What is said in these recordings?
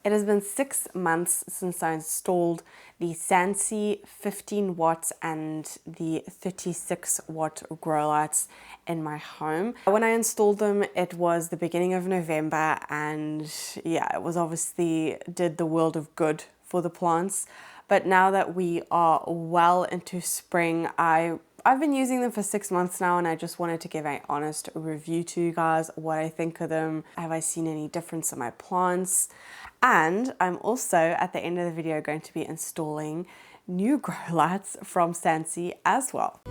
It has been 6 months since I installed the SANSI 15 watt and the 36 watt grow lights in my home. When I installed them, it was the beginning of November, and yeah, it was obviously did the world of good for the plants. But now that we are well into spring, I've been using them for 6 months now, and I just wanted to give an honest review to you guys, what I think of them. Have I seen any difference in my plants? And I'm also, at the end of the video, going to be installing new grow lights from SANSI as well.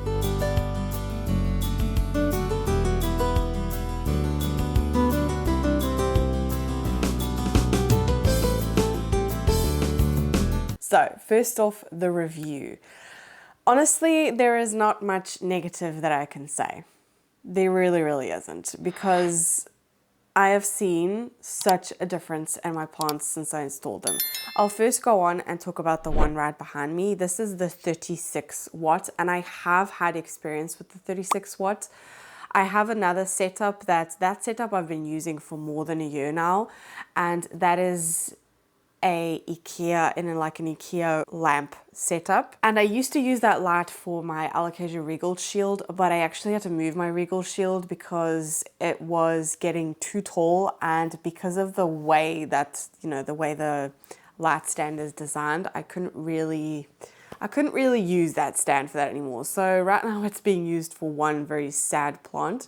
So, first off, the review. Honestly, there is not much negative that I can say. There really isn't, because I have seen such a difference in my plants since I installed them. I'll first go on and talk about the one right behind me. This is the 36 watt, and I have had experience with the 36 watt. I have another setup that setup I've been using for more than a year now, and that is a Ikea an Ikea lamp setup. And I used to use that light for my Alocasia regal shield, but I actually had to move my regal shield because it was getting too tall, and because of the way that, the way the light stand is designed, I couldn't really use that stand for that anymore. So right now it's being used for one very sad plant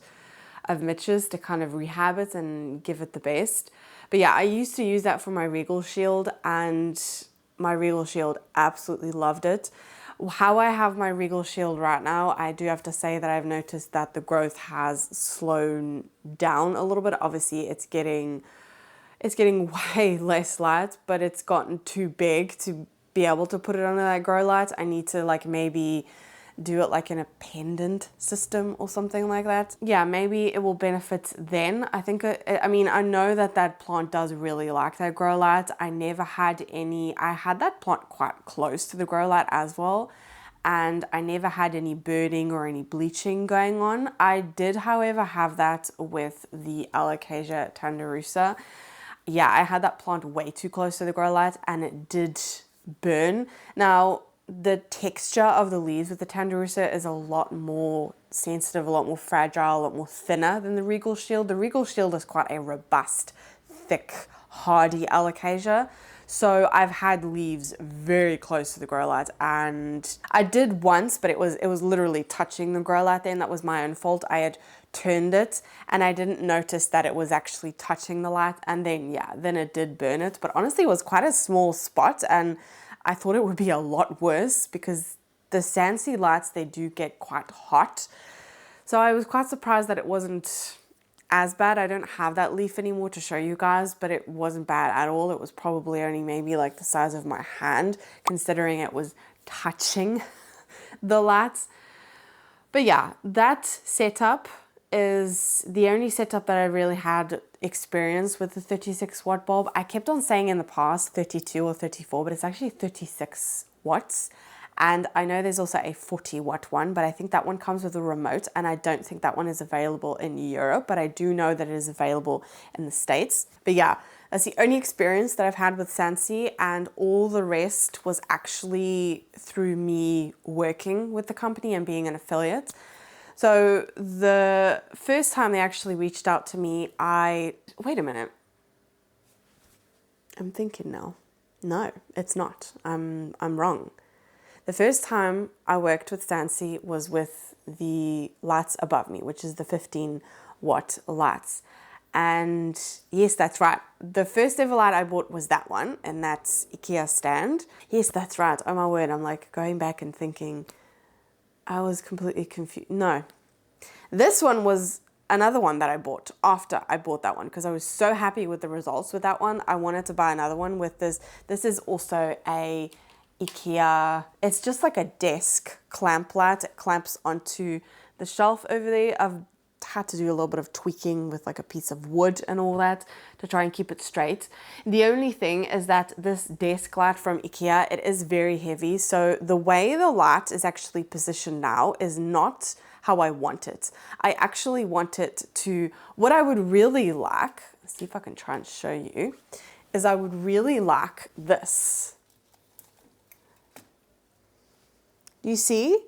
of Mitch's to kind of rehab it and give it the best. But yeah, I used to use that for my regal shield, and my regal shield absolutely loved it. How I have my regal shield right now, I do have to say that I've noticed that the growth has slowed down a little bit. Obviously, it's getting way less light, but it's gotten too big to be able to put it under that grow light. I need to maybe do it in a pendant system or something like that. Yeah, maybe it will benefit then. I think, I know that plant does really like that grow light. I had that plant quite close to the grow light as well, and I never had any burning or any bleaching going on. I did, however, have that with the Alocasia tunderusa. Yeah, I had that plant way too close to the grow light, and it did burn. Now, the texture of the leaves with the tunderusa is a lot more sensitive, a lot more fragile, a lot more thinner than the regal shield. The regal shield is quite a robust, thick, hardy Alocasia. So I've had leaves very close to the grow light, and I did once, but it was literally touching the grow light then. That was my own fault. I had turned it and I didn't notice that it was actually touching the light, and then it did burn it. But honestly, it was quite a small spot, and I thought it would be a lot worse because the SANSI lights, they do get quite hot. So I was quite surprised that it wasn't as bad. I don't have that leaf anymore to show you guys, but it wasn't bad at all. It was probably only maybe the size of my hand, considering it was touching the lights. But yeah, that setup is the only setup that I really had experience with the 36 watt bulb. I kept on saying in the past 32 or 34, but it's actually 36 watts. And I know there's also a 40 watt one, but I think that one comes with a remote, and I don't think that one is available in Europe, but I do know that it is available in the States. But yeah, that's the only experience that I've had with SANSI, and all the rest was actually through me working with the company and being an affiliate. So the first time they actually reached out to me, wait a minute. I'm thinking now. No, it's not. I'm wrong. The first time I worked with SANSI was with the lights above me, which is the 15 watt lights. And yes, that's right. The first ever light I bought was that one, and that's Ikea stand. Yes, that's right. Oh my word, I'm going back and thinking, I was completely confused. No, this one was another one that I bought after I bought that one, because I was so happy with the results with that one. I wanted to buy another one with this. This is also a Ikea. It's just like a desk clamp light. It clamps onto the shelf over there. I've had to do a little bit of tweaking with a piece of wood and all that to try and keep it straight. The only thing is that this desk light from Ikea, it is very heavy. So the way the light is actually positioned now is not how I want it. I actually want it to, what I would really like, let's see if I can try and show you, is I would really like this. You see?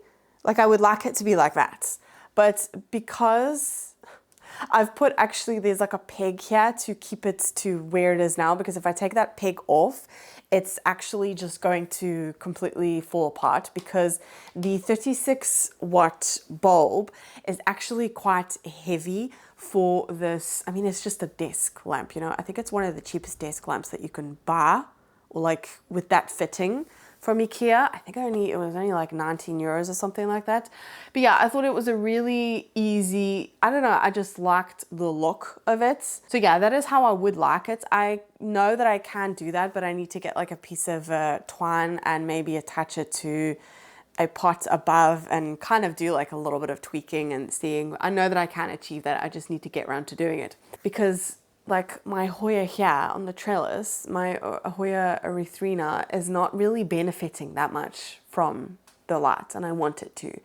Like I would like it to be like that. But because I've put actually, there's like a peg here to keep it to where it is now, because if I take that peg off, it's actually just going to completely fall apart, because the 36 watt bulb is actually quite heavy for this. I mean, it's just a desk lamp, you know. I think it's one of the cheapest desk lamps that you can buy, or like with that fitting from Ikea. I think it was only like 19 euros or something like that. But yeah, I thought it was a really easy, I don't know, I just liked the look of it. So yeah, that is how I would like it. I know that I can do that, but I need to get like a piece of twine and maybe attach it to a pot above and kind of do like a little bit of tweaking and seeing. I know that I can achieve that. I just need to get around to doing it, because like my Hoya here on the trellis, my Hoya erythrina is not really benefiting that much from the light, and I want it to,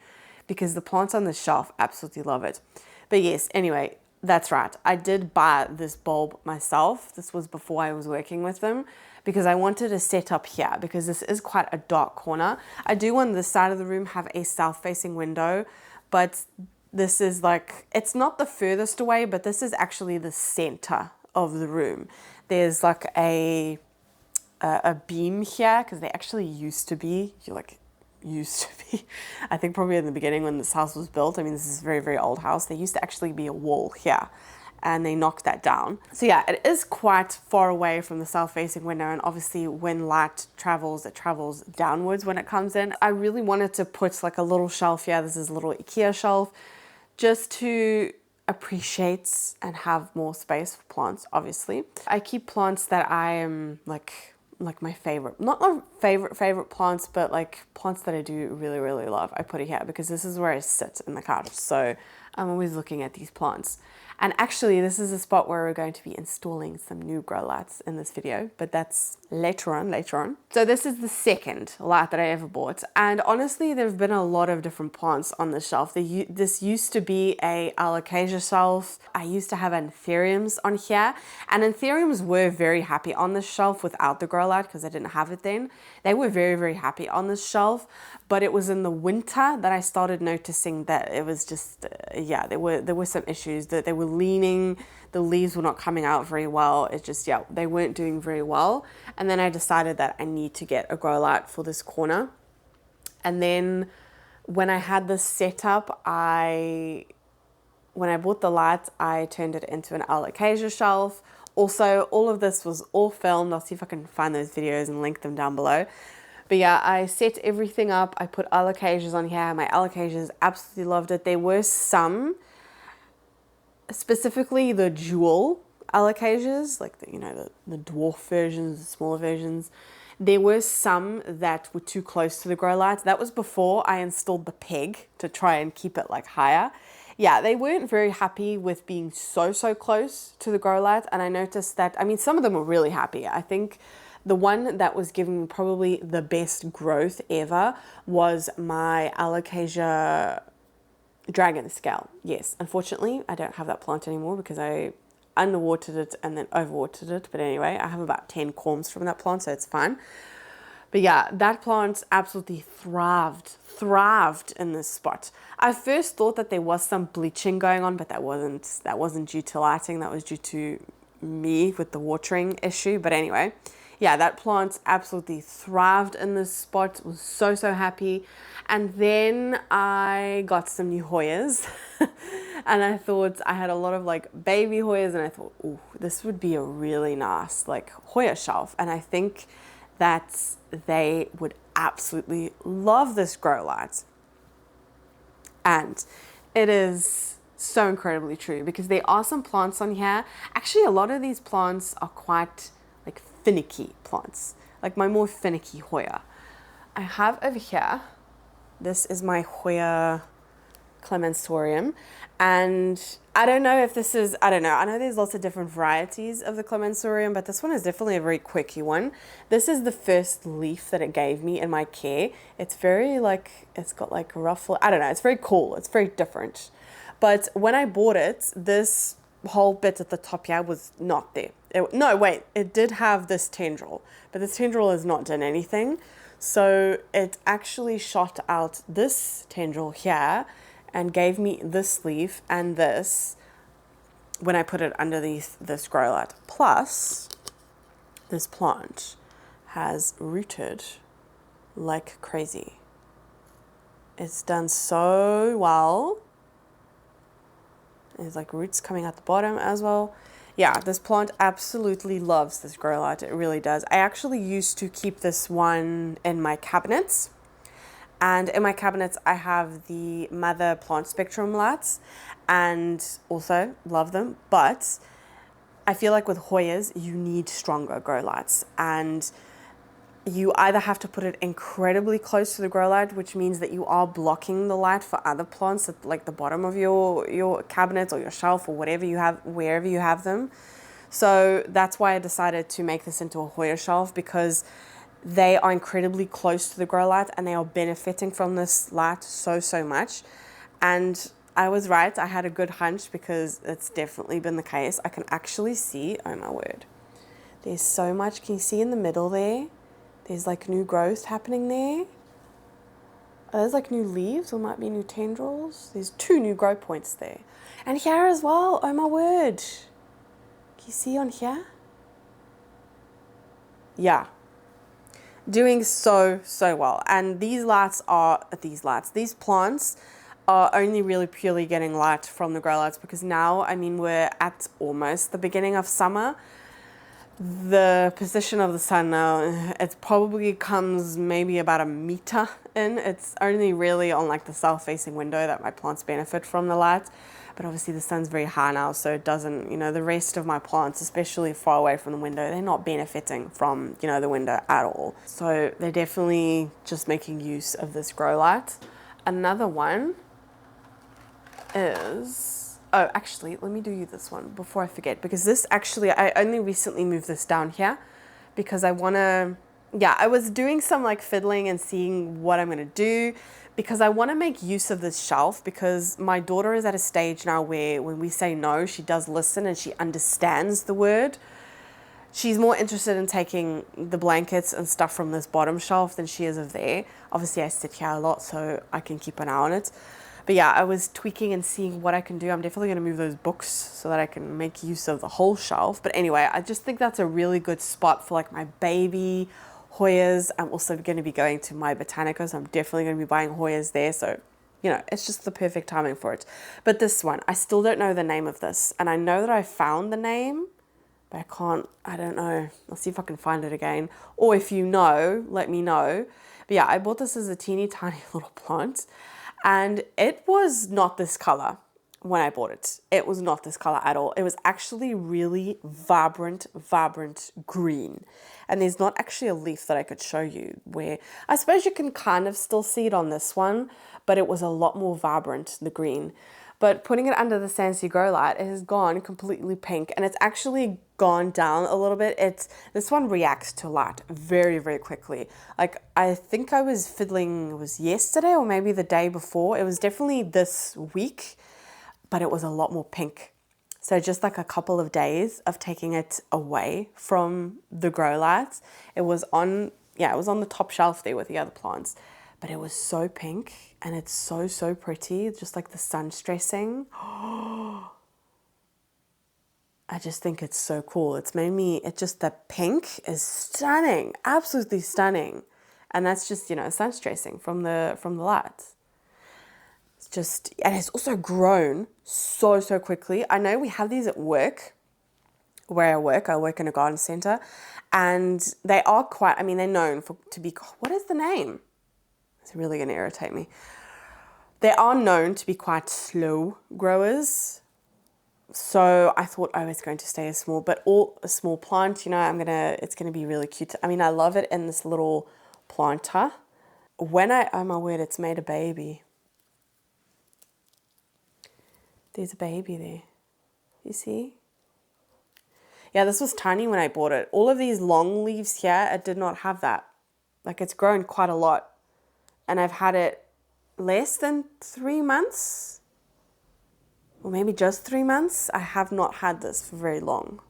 because the plants on the shelf absolutely love it. But yes, anyway, that's right. I did buy this bulb myself. This was before I was working with them, because I wanted to set up here, because this is quite a dark corner. I do on this side of the room have a south-facing window, but this is like, it's not the furthest away, but this is actually the center of the room. There's like a beam here, because they actually used to be, I think probably in the beginning when this house was built, I mean, this is a very, very old house. There used to actually be a wall here, and they knocked that down. So yeah, it is quite far away from the south-facing window, and obviously when light travels, it travels downwards when it comes in. I really wanted to put like a little shelf here. This is a little Ikea shelf, just to appreciate and have more space for plants, obviously. I keep plants that I am like my favorite, not my favorite plants, but like plants that I do really, really love. I put it here because this is where I sit in the couch. So I'm always looking at these plants. And actually, this is a spot where we're going to be installing some new grow lights in this video, but that's later on. So this is the second light that I ever bought. And honestly, there have been a lot of different plants on the shelf. This used to be a Alocasia shelf. I used to have anthuriums on here, and anthuriums were very happy on this shelf without the grow light, because I didn't have it then. They were very, very happy on this shelf, but it was in the winter that I started noticing that it was just, yeah, there were some issues, that they were leaning, the leaves were not coming out very well. It just, yeah, they weren't doing very well. And then I decided that I need to get a grow light for this corner. And then when I had this set up, when I bought the light, I turned it into an Alocasia shelf. Also, all of this was all filmed. I'll see if I can find those videos and link them down below. But yeah, I set everything up. I put Alocasias on here. My Alocasias absolutely loved it. There were some, specifically the jewel Alocasias, like the dwarf versions, the smaller versions. There were some that were too close to the grow lights. That was before I installed the peg to try and keep it like higher. Yeah, they weren't very happy with being so close to the grow light. And I noticed that, I mean, some of them were really happy. I think the one that was giving me probably the best growth ever was my Alocasia dragon scale. Yes, unfortunately, I don't have that plant anymore because I underwatered it and then overwatered it. But anyway, I have about 10 corms from that plant, so it's fine. But yeah, that plant absolutely thrived in this spot. I first thought that there was some bleaching going on, but that wasn't due to lighting. That was due to me with the watering issue. But anyway, yeah, that plant absolutely thrived in this spot. Was so happy. And then I got some new Hoyas and I thought I had a lot of like baby Hoyas, and I thought, ooh, this would be a really nice like Hoya shelf. And I think that they would absolutely love this grow light. And it is so incredibly true, because there are some plants on here. Actually, a lot of these plants are quite like finicky plants, like my more finicky Hoya. I have over here, this is my Hoya clemensorium, and I don't know if this is, I know there's lots of different varieties of the clemensorium, but this one is definitely a very quirky one. This is the first leaf that it gave me in my care. It's very like, it's got like ruffle, I don't know, it's very cool, it's very different. But when I bought it, this whole bit at the top here was not there. No, wait, it did have this tendril, but this tendril has not done anything. So it actually shot out this tendril here and gave me this leaf and this when I put it underneath this grow light. Plus, this plant has rooted like crazy. It's done so well. There's like roots coming out the bottom as well. Yeah, this plant absolutely loves this grow light. It really does. I actually used to keep this one in my cabinets. And in my cabinets, I have the Mother Planspectrum lights and also love them. But I feel like with Hoyas, you need stronger grow lights. And you either have to put it incredibly close to the grow light, which means that you are blocking the light for other plants at like the bottom of your cabinet or your shelf or whatever you have, wherever you have them. So that's why I decided to make this into a Hoya shelf, because they are incredibly close to the grow light and they are benefiting from this light so much. And I was right. I had a good hunch, because it's definitely been the case. I can actually see, oh my word, there's so much. Can you see in the middle there? There's like new growth happening there. Are those like new leaves or might be new tendrils? There's 2 new growth points there. And here as well, oh my word. Can you see on here? Yeah. Doing so well. And these plants are only really purely getting light from the grow lights, because now, I mean, we're at almost the beginning of summer. The position of the sun now, it probably comes maybe about a meter in. It's only really on like the south-facing window that my plants benefit from the light. But obviously the sun's very high now, so it doesn't, the rest of my plants, especially far away from the window, they're not benefiting from, the window at all. So they're definitely just making use of this grow light. Another one is... Oh, actually, let me do you this one before I forget, because this actually, I only recently moved this down here because I want to, I was doing some like fiddling and seeing what I'm going to do, because I want to make use of this shelf, because my daughter is at a stage now where when we say no, she does listen and she understands the word. She's more interested in taking the blankets and stuff from this bottom shelf than she is of there. Obviously, I sit here a lot, so I can keep an eye on it. But yeah, I was tweaking and seeing what I can do. I'm definitely going to move those books so that I can make use of the whole shelf. But anyway, I just think that's a really good spot for like my baby Hoyas. I'm also going to be going to my Botanica, so I'm definitely going to be buying Hoyas there. So, it's just the perfect timing for it. But this one, I still don't know the name of this. And I know that I found the name, but I don't know. I'll see if I can find it again. Or if you know, let me know. But yeah, I bought this as a teeny tiny little plant. And it was not this color when I bought it. It was not this color at all. It was actually really vibrant green. And there's not actually a leaf that I could show you where, I suppose you can kind of still see it on this one, but it was a lot more vibrant, the green. But putting it under the SANSI Grow Light, it has gone completely pink, and it's actually gone down a little bit. This one reacts to light very quickly. Like, I think I was fiddling, it was yesterday or maybe the day before. It was definitely this week, but it was a lot more pink. So just like a couple of days of taking it away from the grow lights, it was on the top shelf there with the other plants. But it was so pink and it's so pretty, just like the sun stressing. I just think it's so cool. The pink is stunning, absolutely stunning. And that's just, sun stressing from the lights. It's just, and it's also grown so quickly. I know we have these at work, where I work in a garden center, and they are they're known to be, what is the name? It's really going to irritate me. They are known to be quite slow growers. So I thought I was going to stay a small plant, it's going to be really cute. I love it in this little planter. Oh my word, it's made a baby. There's a baby there. You see? Yeah, this was tiny when I bought it. All of these long leaves here, it did not have that. Like, it's grown quite a lot. And I've had it less than 3 months, or maybe just 3 months. I have not had this for very long.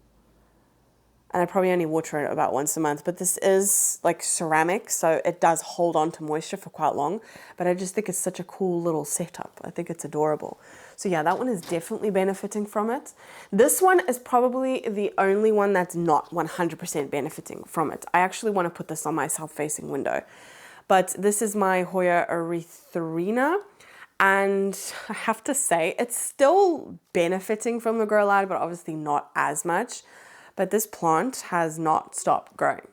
And I probably only water it about once a month, but this is like ceramic, so it does hold on to moisture for quite long. But I just think it's such a cool little setup. I think it's adorable. So yeah, that one is definitely benefiting from it. This one is probably the only one that's not 100% benefiting from it. I actually want to put this on my south-facing window. But this is my Hoya erythrina. And I have to say, it's still benefiting from the grow light, but obviously not as much. But this plant has not stopped growing.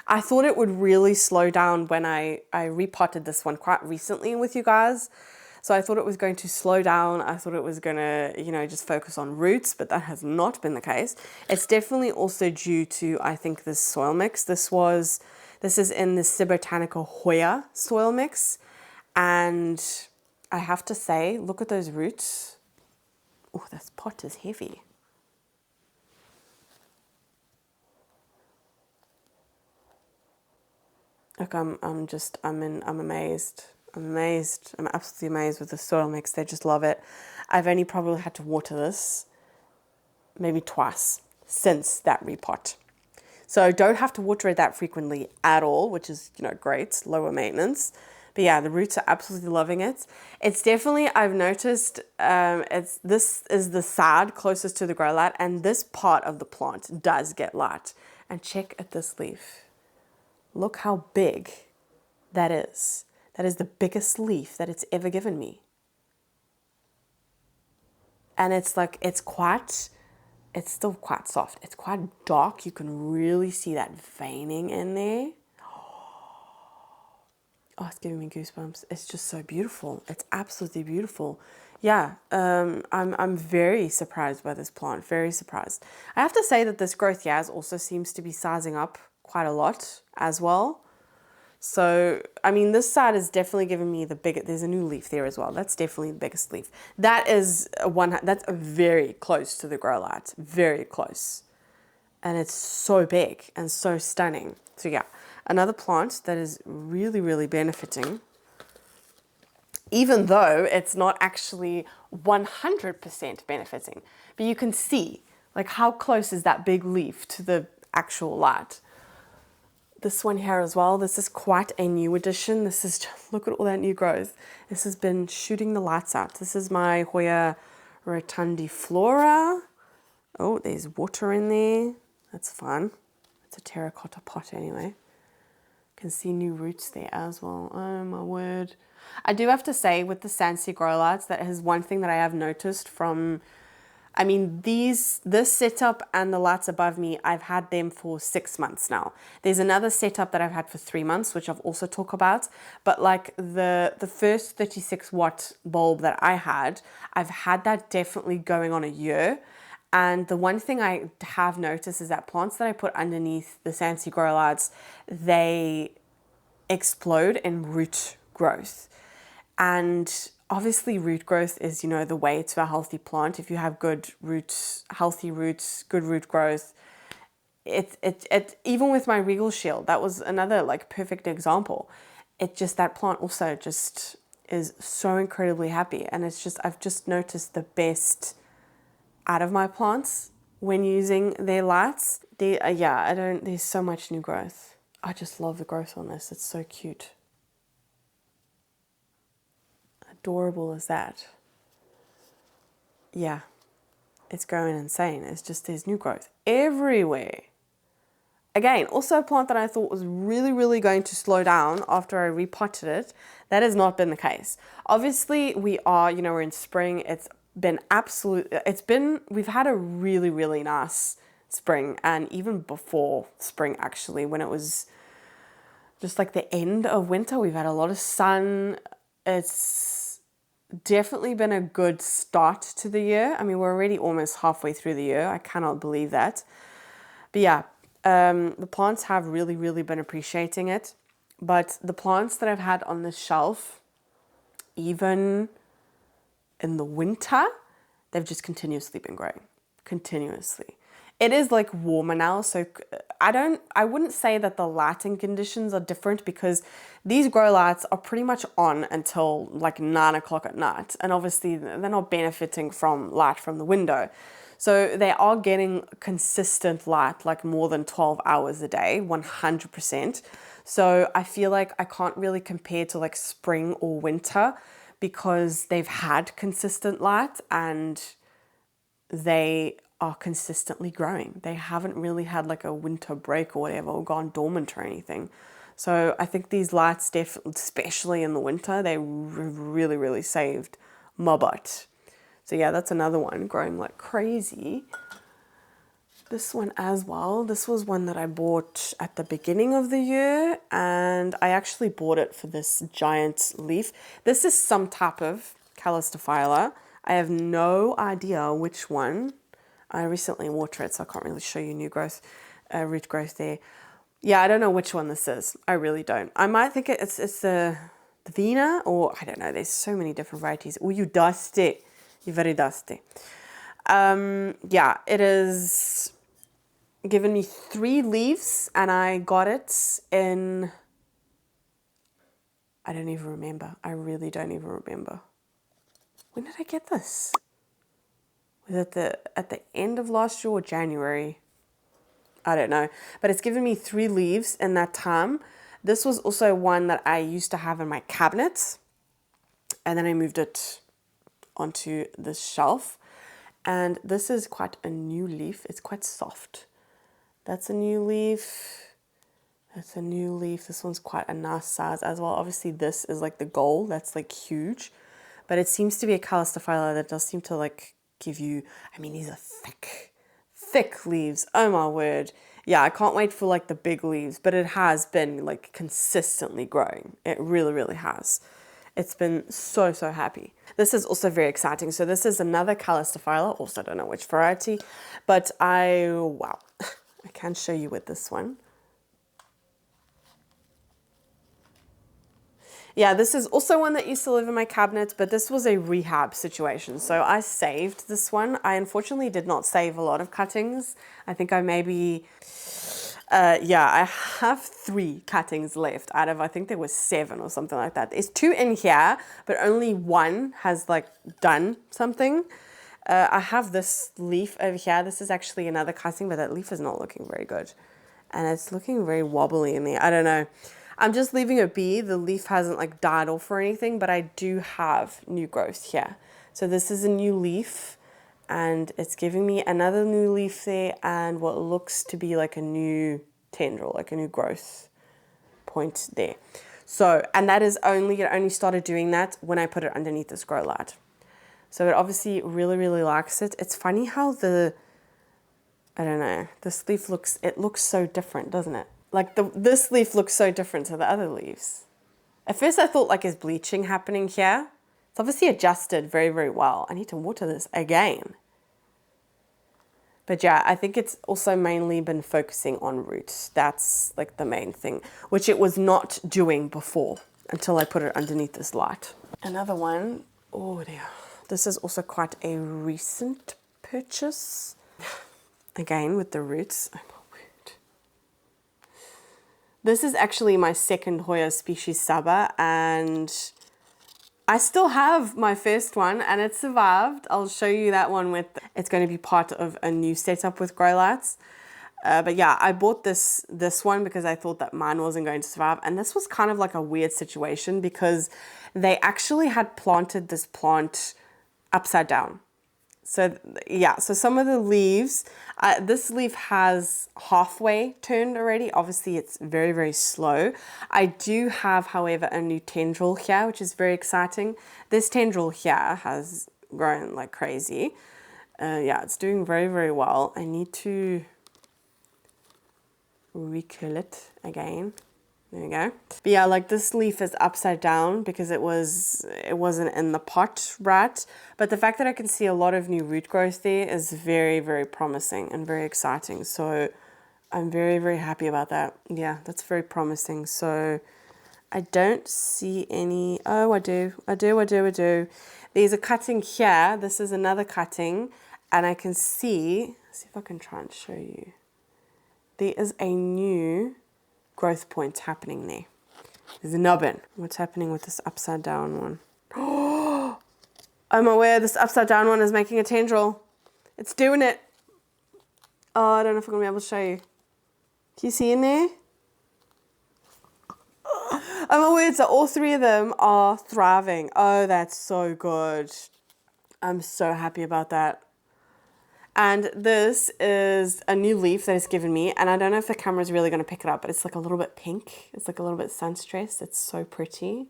I thought it would really slow down when I repotted this one quite recently with you guys. So I thought it was going to slow down. I thought it was going to, you know, just focus on roots, but that has not been the case. It's definitely also due to, I think, this soil mix. This is in the Cibotanica Hoya soil mix. And I have to say, look at those roots. Oh, this pot is heavy. Look, I'm amazed. I'm amazed. I'm absolutely amazed with the soil mix. They just love it. I've only probably had to water this maybe twice since that repot. So don't have to water it that frequently at all, which is, you know, great, lower maintenance. But yeah, the roots are absolutely loving it. It's definitely, I've noticed, this is the side closest to the grow light, and this part of the plant does get light. And check at this leaf. Look how big that is. That is the biggest leaf that it's ever given me. And it's like, it's still quite soft. It's quite dark. You can really see that veining in there. Oh, it's giving me goosebumps. It's just so beautiful. It's absolutely beautiful. Yeah, I'm very surprised by this plant. Very surprised. I have to say that this growth yaz also seems to be sizing up quite a lot as well. So, I mean, this side is definitely giving me the biggest. There's a new leaf there as well. That's definitely the biggest leaf. That is that's very close to the grow light. Very close. And it's so big and so stunning. So yeah, another plant that is really, really benefiting, even though it's not actually 100% benefiting. But you can see, like, how close is that big leaf to the actual light. This one here as well, this is quite a new addition. This is just, look at all that new growth. This has been shooting the lights out. This is my Hoya rotundiflora. Oh, there's water in there. That's fun. It's a terracotta pot anyway. Can see new roots there as well. Oh my word. I do have to say with the SANSI Grow Lights, that is one thing that I have noticed from, I mean, this setup and the lights above me, I've had them for 6 months now. There's another setup that I've had for 3 months, which I've also talked about. But like the first 36 watt bulb that I had, I've had that definitely going on a year. And the one thing I have noticed is that plants that I put underneath the SANSI Grow Lights, they explode in root growth. And obviously root growth is, you know, the way to a healthy plant. If you have good roots, healthy roots, good root growth, it even with my Regal Shield, that was another like perfect example. It just, that plant also just is so incredibly happy. And it's just, I've just noticed the best out of my plants when using their lights. There's so much new growth. I just love the growth on this. It's so cute. Adorable as that. Yeah, it's going insane. It's just, there's new growth everywhere. Again, also a plant that I thought was really, really going to slow down after I repotted it. That has not been the case. Obviously, we are, you know, we're in spring. We've had a really, really nice spring, and even before spring, actually, when it was just like the end of winter, we've had a lot of sun. It's definitely been a good start to the year. I mean, we're already almost halfway through the year. I cannot believe that. But yeah, the plants have really, really been appreciating it. But the plants that I've had on the shelf, even in the winter, they've just continuously been growing, continuously. It is like warmer now, so I wouldn't say that the lighting conditions are different, because these grow lights are pretty much on until like 9 o'clock at night. And obviously they're not benefiting from light from the window. So they are getting consistent light, like more than 12 hours a day, 100%. So I feel like I can't really compare to like spring or winter because they've had consistent light and they are consistently growing. They haven't really had like a winter break or whatever or gone dormant or anything. So I think these lights, especially in the winter, they really, really saved my butt. So yeah, that's another one growing like crazy. This one as well. This was one that I bought at the beginning of the year, and I actually bought it for this giant leaf. This is some type of Calistophylla. I have no idea which one. I recently watered it, so I can't really show you new growth, root growth there. Yeah, I don't know which one this is. I really don't. I might think it's the Vina, or I don't know. There's so many different varieties. Oh, you dusty. You're very dusty. Yeah, it is given me 3 leaves, and I got it in, I don't even remember. I really don't even remember. When did I get this? Was it at the end of last year or January? I don't know. But it's given me 3 leaves in that time. This was also one that I used to have in my cabinet, and then I moved it onto this shelf. And this is quite a new leaf. It's quite soft. That's a new leaf. That's a new leaf. This one's quite a nice size as well. Obviously this is like the gold. That's like huge. But it seems to be a Calistophylla that does seem to like give you, I mean, these are thick leaves. Oh my word. Yeah, I can't wait for like the big leaves, but it has been like consistently growing. It really, really has. It's been so happy. This is also very exciting. So this is another Calistophylla. Also don't know which variety, but wow. I can show you with this one. Yeah, this is also one that used to live in my cabinet, but this was a rehab situation. So I saved this one. I unfortunately did not save a lot of cuttings. I think I maybe, yeah, I have 3 cuttings left out of, I think there was 7 or something like that. There's 2 in here, but only 1 has like done something. I have this leaf over here. This is actually another cutting, but that leaf is not looking very good. And it's looking very wobbly in there. I don't know. I'm just leaving it be. The leaf hasn't like died off or anything, but I do have new growth here. So this is a new leaf, and it's giving me another new leaf there and what looks to be like a new tendril, like a new growth point there. So, and that is only, it only started doing that when I put it underneath this grow light. So it obviously really, really likes it. It's funny how I don't know, this leaf looks, it looks so different, doesn't it? Like this leaf looks so different to the other leaves. At first I thought like, is bleaching happening here? It's obviously adjusted very, very well. I need to water this again. But yeah, I think it's also mainly been focusing on roots. That's like the main thing, which it was not doing before until I put it underneath this light. Another one, oh dear. This is also quite a recent purchase. Again, with the roots. Oh my word. This is actually my second Hoya species Saba, and I still have my first one and it survived. I'll show you that one it's going to be part of a new setup with grow lights. But yeah, I bought this one because I thought that mine wasn't going to survive. And this was kind of like a weird situation because they actually had planted this plant upside down. So yeah, so some of the leaves, this leaf has halfway turned already. Obviously it's very, very slow. I do have, however, a new tendril here, which is very exciting. This tendril here has grown like crazy. Yeah, it's doing very, very well. I need to rekill it again. There we go. But yeah, like this leaf is upside down because it wasn't in the pot, right? But the fact that I can see a lot of new root growth there is very, very promising and very exciting. So I'm very, very happy about that. Yeah, that's very promising. So I don't see any, oh, I do. There's a cutting here. This is another cutting, and I can see, let's see if I can try and show you. There is a new growth point happening there. There's a nubbin. What's happening with this upside down one? Oh, I'm aware this upside down one is making a tendril. It's doing it. Oh, I don't know if I'm going to be able to show you. Can you see in there? Oh my word, so all three of them are thriving. Oh, that's so good. I'm so happy about that. And this is a new leaf that it's given me, and I don't know if the camera is really going to pick it up, but it's like a little bit pink. It's like a little bit sun-stressed. It's so pretty.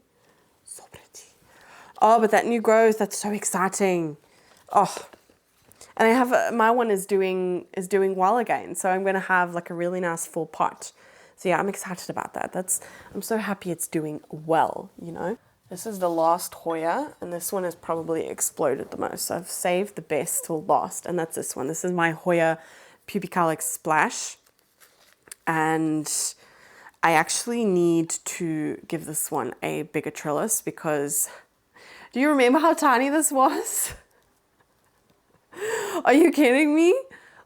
So pretty. Oh, but that new growth, that's so exciting. Oh, and I have, my one is doing well again. So I'm going to have like a really nice full pot. So yeah, I'm excited about that. I'm so happy it's doing well, you know. This is the last Hoya, and this one has probably exploded the most. So I've saved the best till last, and that's this one. This is my Hoya Pubicalyx Splash. And I actually need to give this one a bigger trellis because, do you remember how tiny this was? Are you kidding me?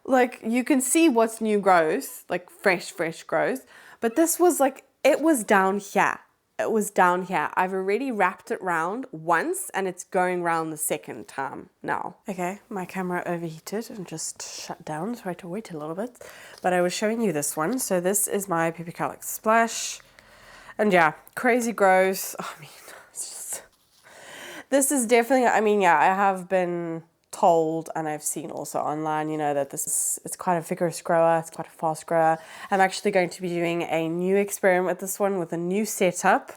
Like, you can see what's new growth, like fresh growth. But this was like, it was down here. It was down here. I've already wrapped it round once and it's going round the second time now. Okay, my camera overheated and just shut down, so I had to wait a little bit. But I was showing you this one. So this is my Pubicalyx Splash. And yeah, crazy growth. I mean, it's just, this is definitely, I mean, yeah, I have been told, and I've seen also online, you know, that it's quite a vigorous grower, it's quite a fast grower. I'm actually going to be doing a new experiment with this one with a new setup,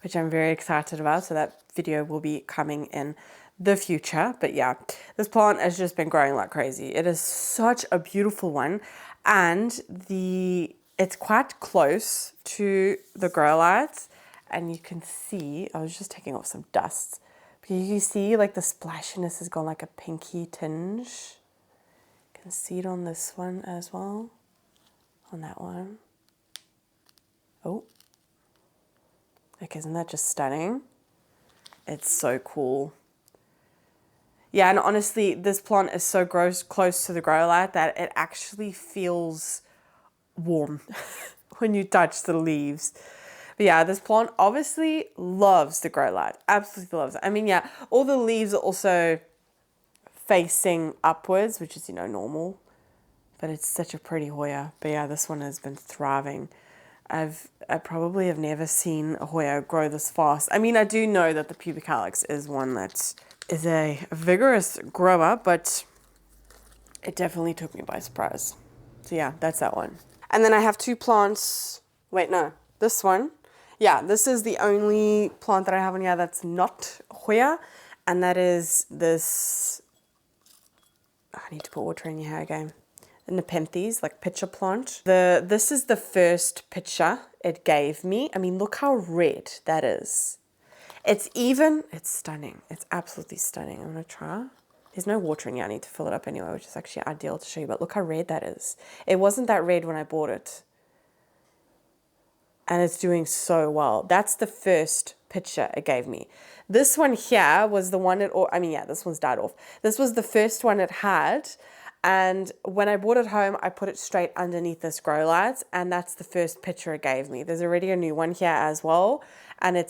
which I'm very excited about. So that video will be coming in the future. But yeah, this plant has just been growing like crazy. It is such a beautiful one, and it's quite close to the grow lights, and you can see, I was just taking off some dust. You see like the splashiness has gone like a pinky tinge. You can see it on this one as well. On that one. Oh. Like, isn't that just stunning? It's so cool. Yeah, and honestly, this plant is so close to the grow light that it actually feels warm when you touch the leaves. But yeah, this plant obviously loves the grow light. Absolutely loves it. I mean, yeah, all the leaves are also facing upwards, which is, you know, normal. But it's such a pretty Hoya. But yeah, this one has been thriving. I probably have never seen a Hoya grow this fast. I mean, I do know that the Pubicalyx is one that is a vigorous grower, but it definitely took me by surprise. So yeah, that's that one. And then I have two plants. Wait, no, this one. Yeah, this is the only plant that I have on here that's not Hoya, and that is this, I need to put water in your hair again, the Nepenthes, like pitcher plant. This is the first pitcher it gave me. I mean, look how red that is. It's stunning. It's absolutely stunning. I'm gonna try. There's no water in here, I need to fill it up anyway, which is actually ideal to show you, but look how red that is. It wasn't that red when I bought it. And it's doing so well. That's the first picture it gave me. This one here was the one this one's died off. This was the first one it had. And when I brought it home, I put it straight underneath this grow light. And that's the first picture it gave me. There's already a new one here as well. And it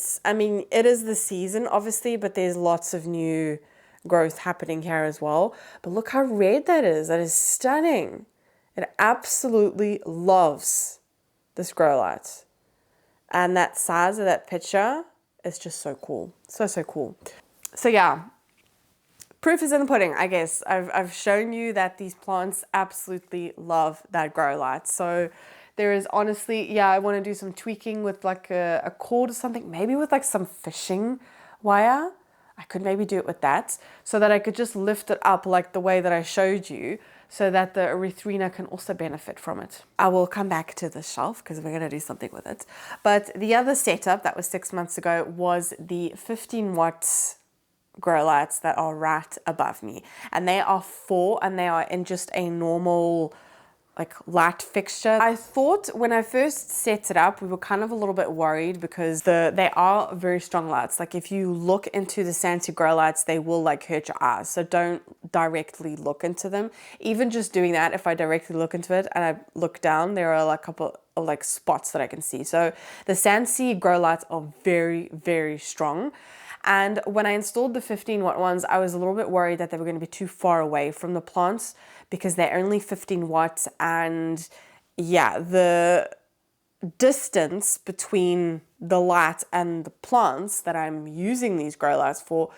is the season, obviously, but there's lots of new growth happening here as well. But look how red that is. That is stunning. It absolutely loves this grow light. And that size of that picture is just so cool. So cool. So yeah, proof is in the pudding, I guess. I've shown you that these plants absolutely love that grow light. So there is honestly, yeah, I want to do some tweaking with like a cord or something, maybe with like some fishing wire. I could maybe do it with that so that I could just lift it up like the way that I showed you, so that the erythrina can also benefit from it. I will come back to the shelf because we're going to do something with it. But the other setup that was 6 months ago was the 15-watt grow lights that are right above me. And they are 4, and they are in just a normal like light fixture. I thought when I first set it up, we were kind of a little bit worried because they are very strong lights. Like if you look into the SANSI Grow Lights, they will like hurt your eyes. So don't directly look into them. Even just doing that, if I directly look into it and I look down, there are like a couple of like spots that I can see. So the SANSI Grow Lights are very, very strong. And when I installed the 15-watt ones, I was a little bit worried that they were going to be too far away from the plants because they're only 15 watts. And yeah, the distance between the light and the plants that I'm using these grow lights for,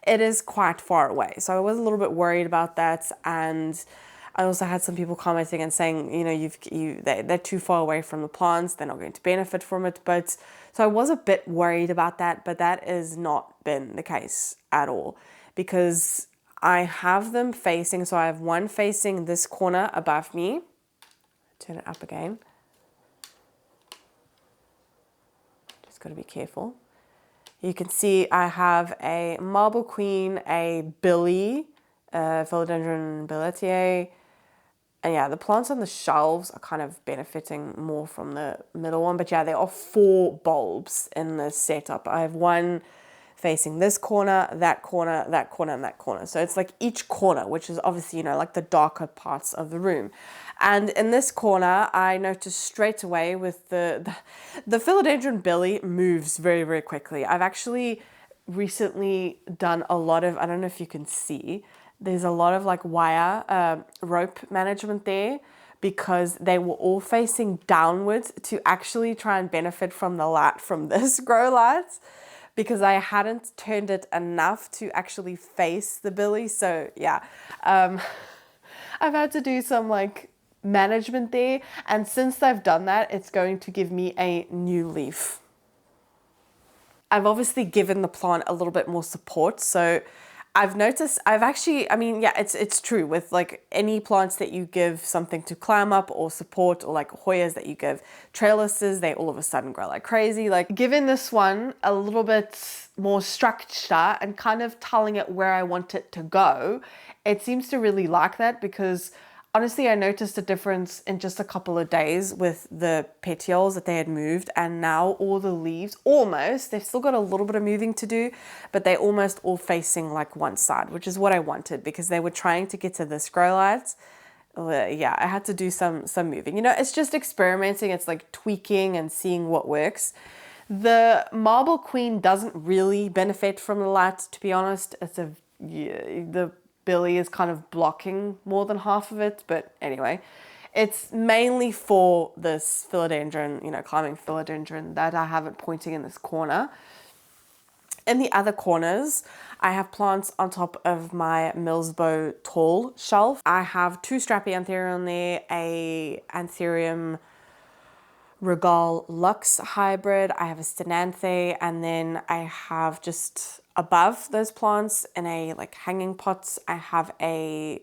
it is quite far away. So I was a little bit worried about that. And I also had some people commenting and saying, you know, they're too far away from the plants, they're not going to benefit from it. But so I was a bit worried about that, but that has not been the case at all, because I have them facing, so I have one facing this corner above me. Turn it up again. Just got to be careful. You can see I have a marble queen, a billy, philodendron billetier. And yeah, the plants on the shelves are kind of benefiting more from the middle one. But yeah, there are 4 bulbs in this setup. I have one facing this corner, that corner, that corner, and that corner. So it's like each corner, which is obviously, you know, like the darker parts of the room. And in this corner, I noticed straight away with the philodendron billy moves very, very quickly. I've actually recently done a lot of, I don't know if you can see, there's a lot of like wire rope management there, because they were all facing downwards to actually try and benefit from the light from this grow light, because I hadn't turned it enough to actually face the billy. So yeah, I've had to do some like management there, and since I've done that, it's going to give me a new leaf. I've obviously given the plant a little bit more support, so I've noticed, I mean, yeah, it's true with like any plants that you give something to climb up or support, or like Hoyas that you give trellises, they all of a sudden grow like crazy. Like giving this one a little bit more structure and kind of telling it where I want it to go, it seems to really like that, because honestly, I noticed a difference in just a couple of days with the petioles that they had moved, and now all the leaves, almost, they've still got a little bit of moving to do, but they're almost all facing like one side, which is what I wanted, because they were trying to get to this grow light. Yeah, I had to do some moving. You know, it's just experimenting. It's like tweaking and seeing what works. The marble queen doesn't really benefit from the light, to be honest. The billy is kind of blocking more than half of it, but anyway, it's mainly for this philodendron, you know, climbing philodendron, that I have it pointing in this corner. In the other corners, I have plants on top of my Millsbow tall shelf. I have 2 strappy anthurium on there, a anthurium Regal Lux hybrid, I have a Stenanthe, and then I have just above those plants in a like hanging pots, I have a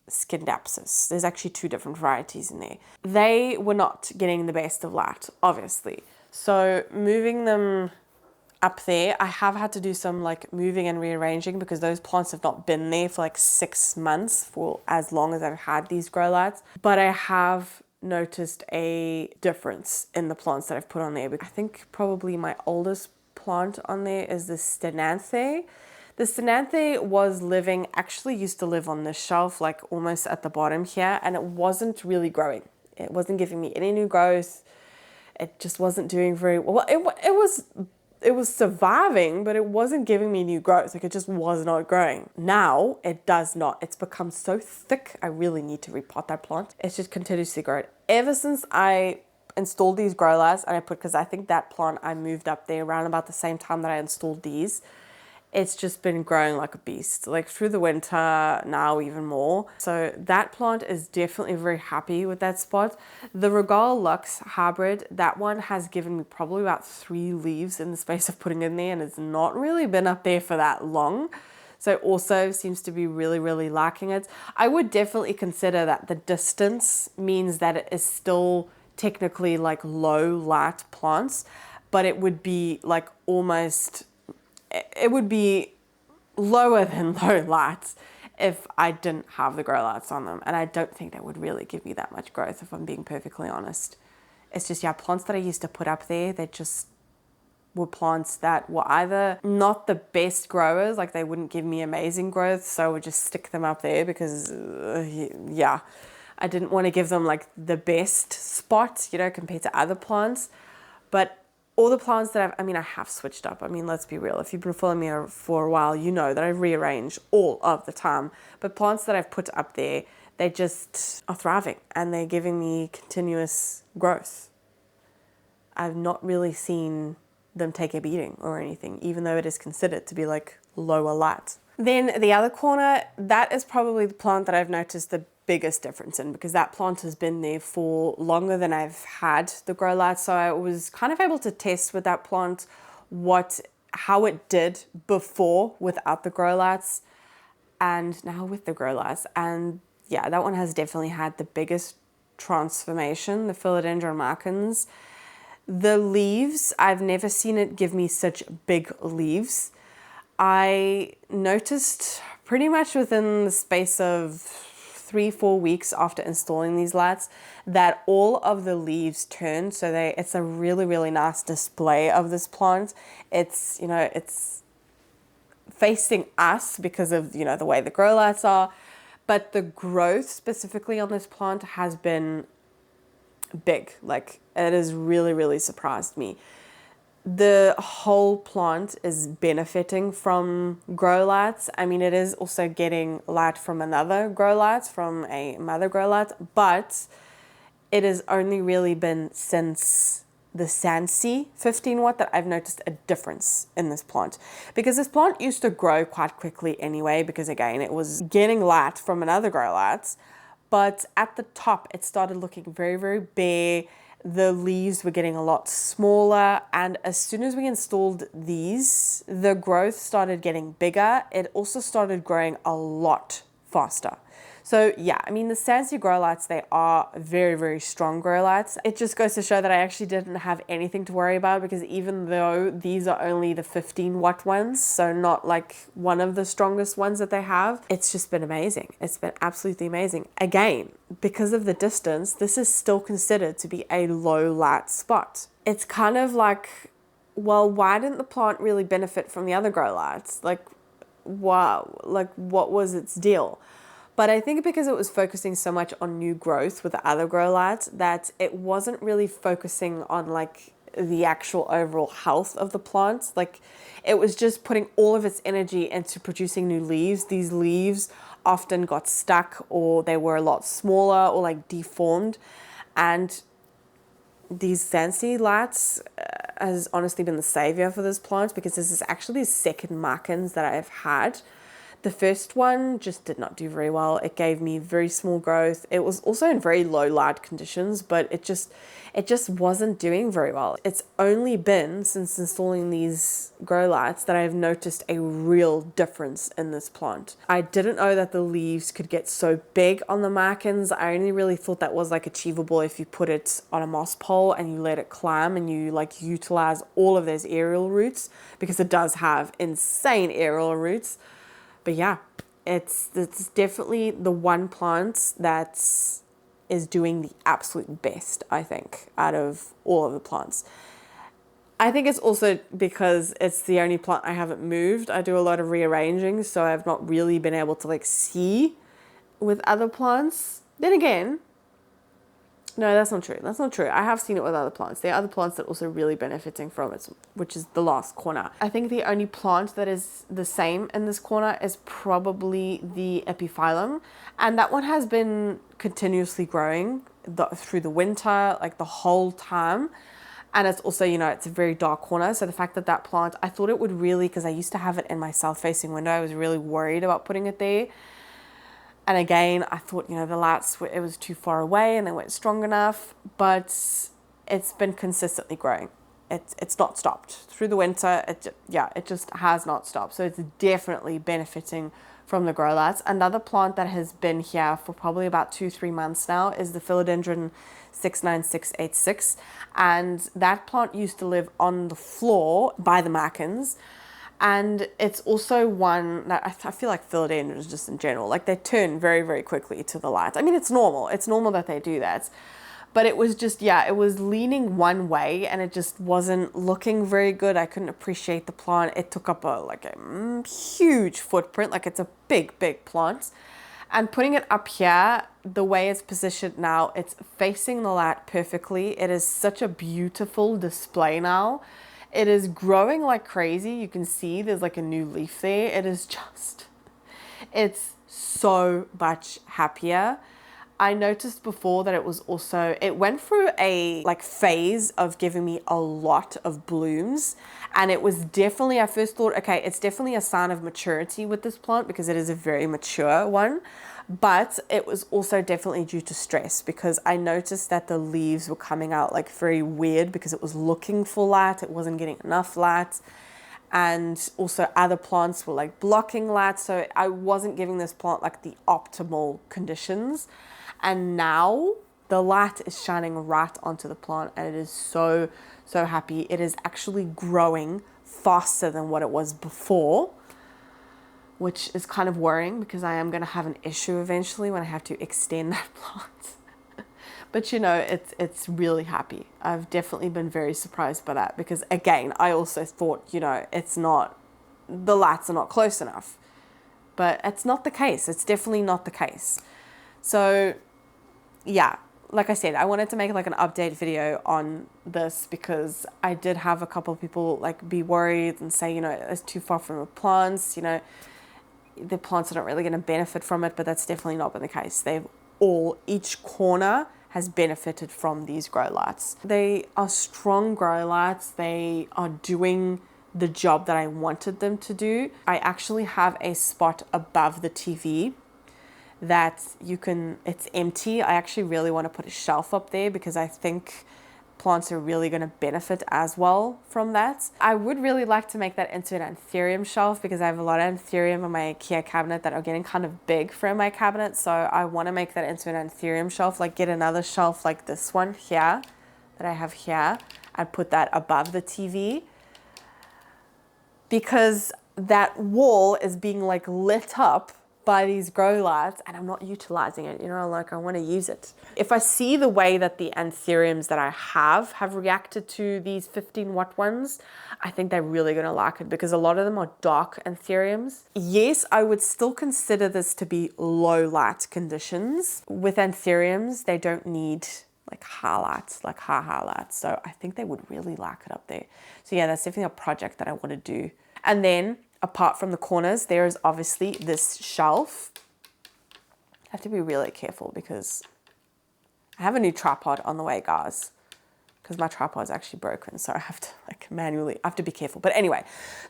Scindapsus. There's actually 2 different varieties in there. They were not getting the best of light, obviously. So moving them up there, I have had to do some like moving and rearranging, because those plants have not been there for like 6 months, for as long as I've had these grow lights. But I have noticed a difference in the plants that I've put on there. I think probably my oldest plant on there is the Stenanthe. The Stenanthe actually used to live on this shelf, like almost at the bottom here, and it wasn't really growing. It wasn't giving me any new growth. It just wasn't doing very well. It was surviving, but it wasn't giving me new growth. Like, it just was not growing. Now it does not. It's become so thick. I really need to repot that plant. It's just continuously growing. Ever since I installed these grow lights, and because I think that plant I moved up there around about the same time that I installed these, it's just been growing like a beast, like through the winter, now even more. So that plant is definitely very happy with that spot. The Regal Lux hybrid, that one has given me probably about 3 leaves in the space of putting in there, and it's not really been up there for that long. So also seems to be really, really liking it. I would definitely consider that the distance means that it is still technically like low light plants, but it would be like almost, it would be lower than low lights if I didn't have the grow lights on them. And I don't think that would really give me that much growth, if I'm being perfectly honest. It's just, yeah, plants that I used to put up there, they just were plants that were either not the best growers, like they wouldn't give me amazing growth, so I would just stick them up there because, yeah, I didn't want to give them like the best spot, you know, compared to other plants. But all the plants that I have switched up. I mean, let's be real. If you've been following me for a while, you know that I rearrange all of the time. But plants that I've put up there, they just are thriving and they're giving me continuous growth. I've not really seen them take a beating or anything, even though it is considered to be like lower light. Then the other corner, that is probably the plant that I've noticed the biggest difference in, because that plant has been there for longer than I've had the grow lights. So I was kind of able to test with that plant how it did before without the grow lights and now with the grow lights. And yeah, that one has definitely had the biggest transformation, the philodendron markins. The leaves, I've never seen it give me such big leaves. I noticed pretty much within the space of 3-4 weeks after installing these lights that all of the leaves turned. So it's a really, really nice display of this plant. It's, it's facing us because of, the way the grow lights are. But the growth specifically on this plant has been big. Like, it has really, really surprised me. The whole plant is benefiting from grow lights. I mean, it is also getting light from another grow light, from a mother grow light, but it has only really been since the SANSI 15 watt that I've noticed a difference in this plant, because this plant used to grow quite quickly anyway, because again, it was getting light from another grow light, but at the top, it started looking very, very bare. The leaves were getting a lot smaller, and as soon as we installed these, the growth started getting bigger. It also started growing a lot faster. So yeah, I mean, the SANSI Grow Lights, they are very, very strong grow lights. It just goes to show that I actually didn't have anything to worry about, because even though these are only the 15 watt ones, so not like one of the strongest ones that they have, it's just been amazing. It's been absolutely amazing. Again, because of the distance, this is still considered to be a low light spot. It's kind of like, well, why didn't the plant really benefit from the other grow lights? Like, wow, like what was its deal? But I think because it was focusing so much on new growth with the other grow lights, that it wasn't really focusing on like the actual overall health of the plants. Like, it was just putting all of its energy into producing new leaves. These leaves often got stuck, or they were a lot smaller, or like deformed. And these SANSI lights has honestly been the savior for this plant, because this is actually the second markins that I've had. The first one just did not do very well. It gave me very small growth. It was also in very low light conditions, but it just wasn't doing very well. It's only been since installing these grow lights that I've noticed a real difference in this plant. I didn't know that the leaves could get so big on the markins. I only really thought that was like achievable if you put it on a moss pole and you let it climb and you like utilize all of those aerial roots, because it does have insane aerial roots. But yeah, it's definitely the one plant that is doing the absolute best, I think, out of all of the plants. I think it's also because it's the only plant I haven't moved. I do a lot of rearranging, so I've not really been able to like see with other plants. Then again, no, that's not true. That's not true. I have seen it with other plants. There are other plants that are also really benefiting from it, which is the last corner. I think the only plant that is the same in this corner is probably the epiphyllum. And that one has been continuously growing through the winter, like the whole time. And it's also, it's a very dark corner. So the fact that that plant, I thought it would really, because I used to have it in my south-facing window, I was really worried about putting it there. And again, I thought, the lights, it was too far away and they weren't strong enough, but it's been consistently growing. It's not stopped. Through the winter, it just has not stopped. So it's definitely benefiting from the grow lights. Another plant that has been here for probably about 2-3 months now is the philodendron 69686. And that plant used to live on the floor by the markins. And it's also one that I feel like philodendrons just in general, like they turn very, very quickly to the light. I mean, it's normal. It's normal that they do that. But it was just, it was leaning one way and it just wasn't looking very good. I couldn't appreciate the plant. It took up a huge footprint. Like, it's a big, big plant. And putting it up here, the way it's positioned now, it's facing the light perfectly. It is such a beautiful display now. It is growing like crazy. You can see there's like a new leaf there. It is just, it's so much happier. I noticed before that it was also, it went through a like phase of giving me a lot of blooms, and it was definitely, I first thought, okay, it's definitely a sign of maturity with this plant because it is a very mature one, but it was also definitely due to stress because I noticed that the leaves were coming out like very weird because it was looking for light, it wasn't getting enough light. And also other plants were like blocking light, so I wasn't giving this plant like the optimal conditions. And now the light is shining right onto the plant, and it is so happy. It is actually growing faster than what it was before, which is kind of worrying because I am going to have an issue eventually when I have to extend that plant. But you know, it's really happy. I've definitely been very surprised by that because again, I also thought, you know, it's not, the lights are not close enough, but it's not the case. It's definitely not the case. So yeah, like I said, I wanted to make like an update video on this because I did have a couple of people like be worried and say, you know, it's too far from the plants, you know, the plants are not really going to benefit from it, but that's definitely not been the case. Each corner has benefited from these grow lights. They are strong grow lights. They are doing the job that I wanted them to do. I actually have a spot above the TV that it's empty. I actually really want to put a shelf up there because I think plants are really going to benefit as well from that. I would really like to make that into an anthurium shelf because I have a lot of anthurium in my Ikea cabinet that are getting kind of big for my cabinet. So I want to make that into an anthurium shelf, like get another shelf like this one here that I have here and put that above the TV because that wall is being like lit up by these grow lights and I'm not utilizing it, you know, like I want to use it. If I see the way that the anthuriums that I have reacted to these 15-watt ones, I think they're really going to like it because a lot of them are dark anthuriums. Yes, I would still consider this to be low light conditions. With anthuriums, they don't need like highlights, like high highlights. So I think they would really like it up there. So yeah, that's definitely a project that I want to do. And then apart from the corners, there is obviously this shelf. I have to be really careful because I have a new tripod on the way, guys, because my tripod is actually broken. So I have to I have to be careful. But anyway,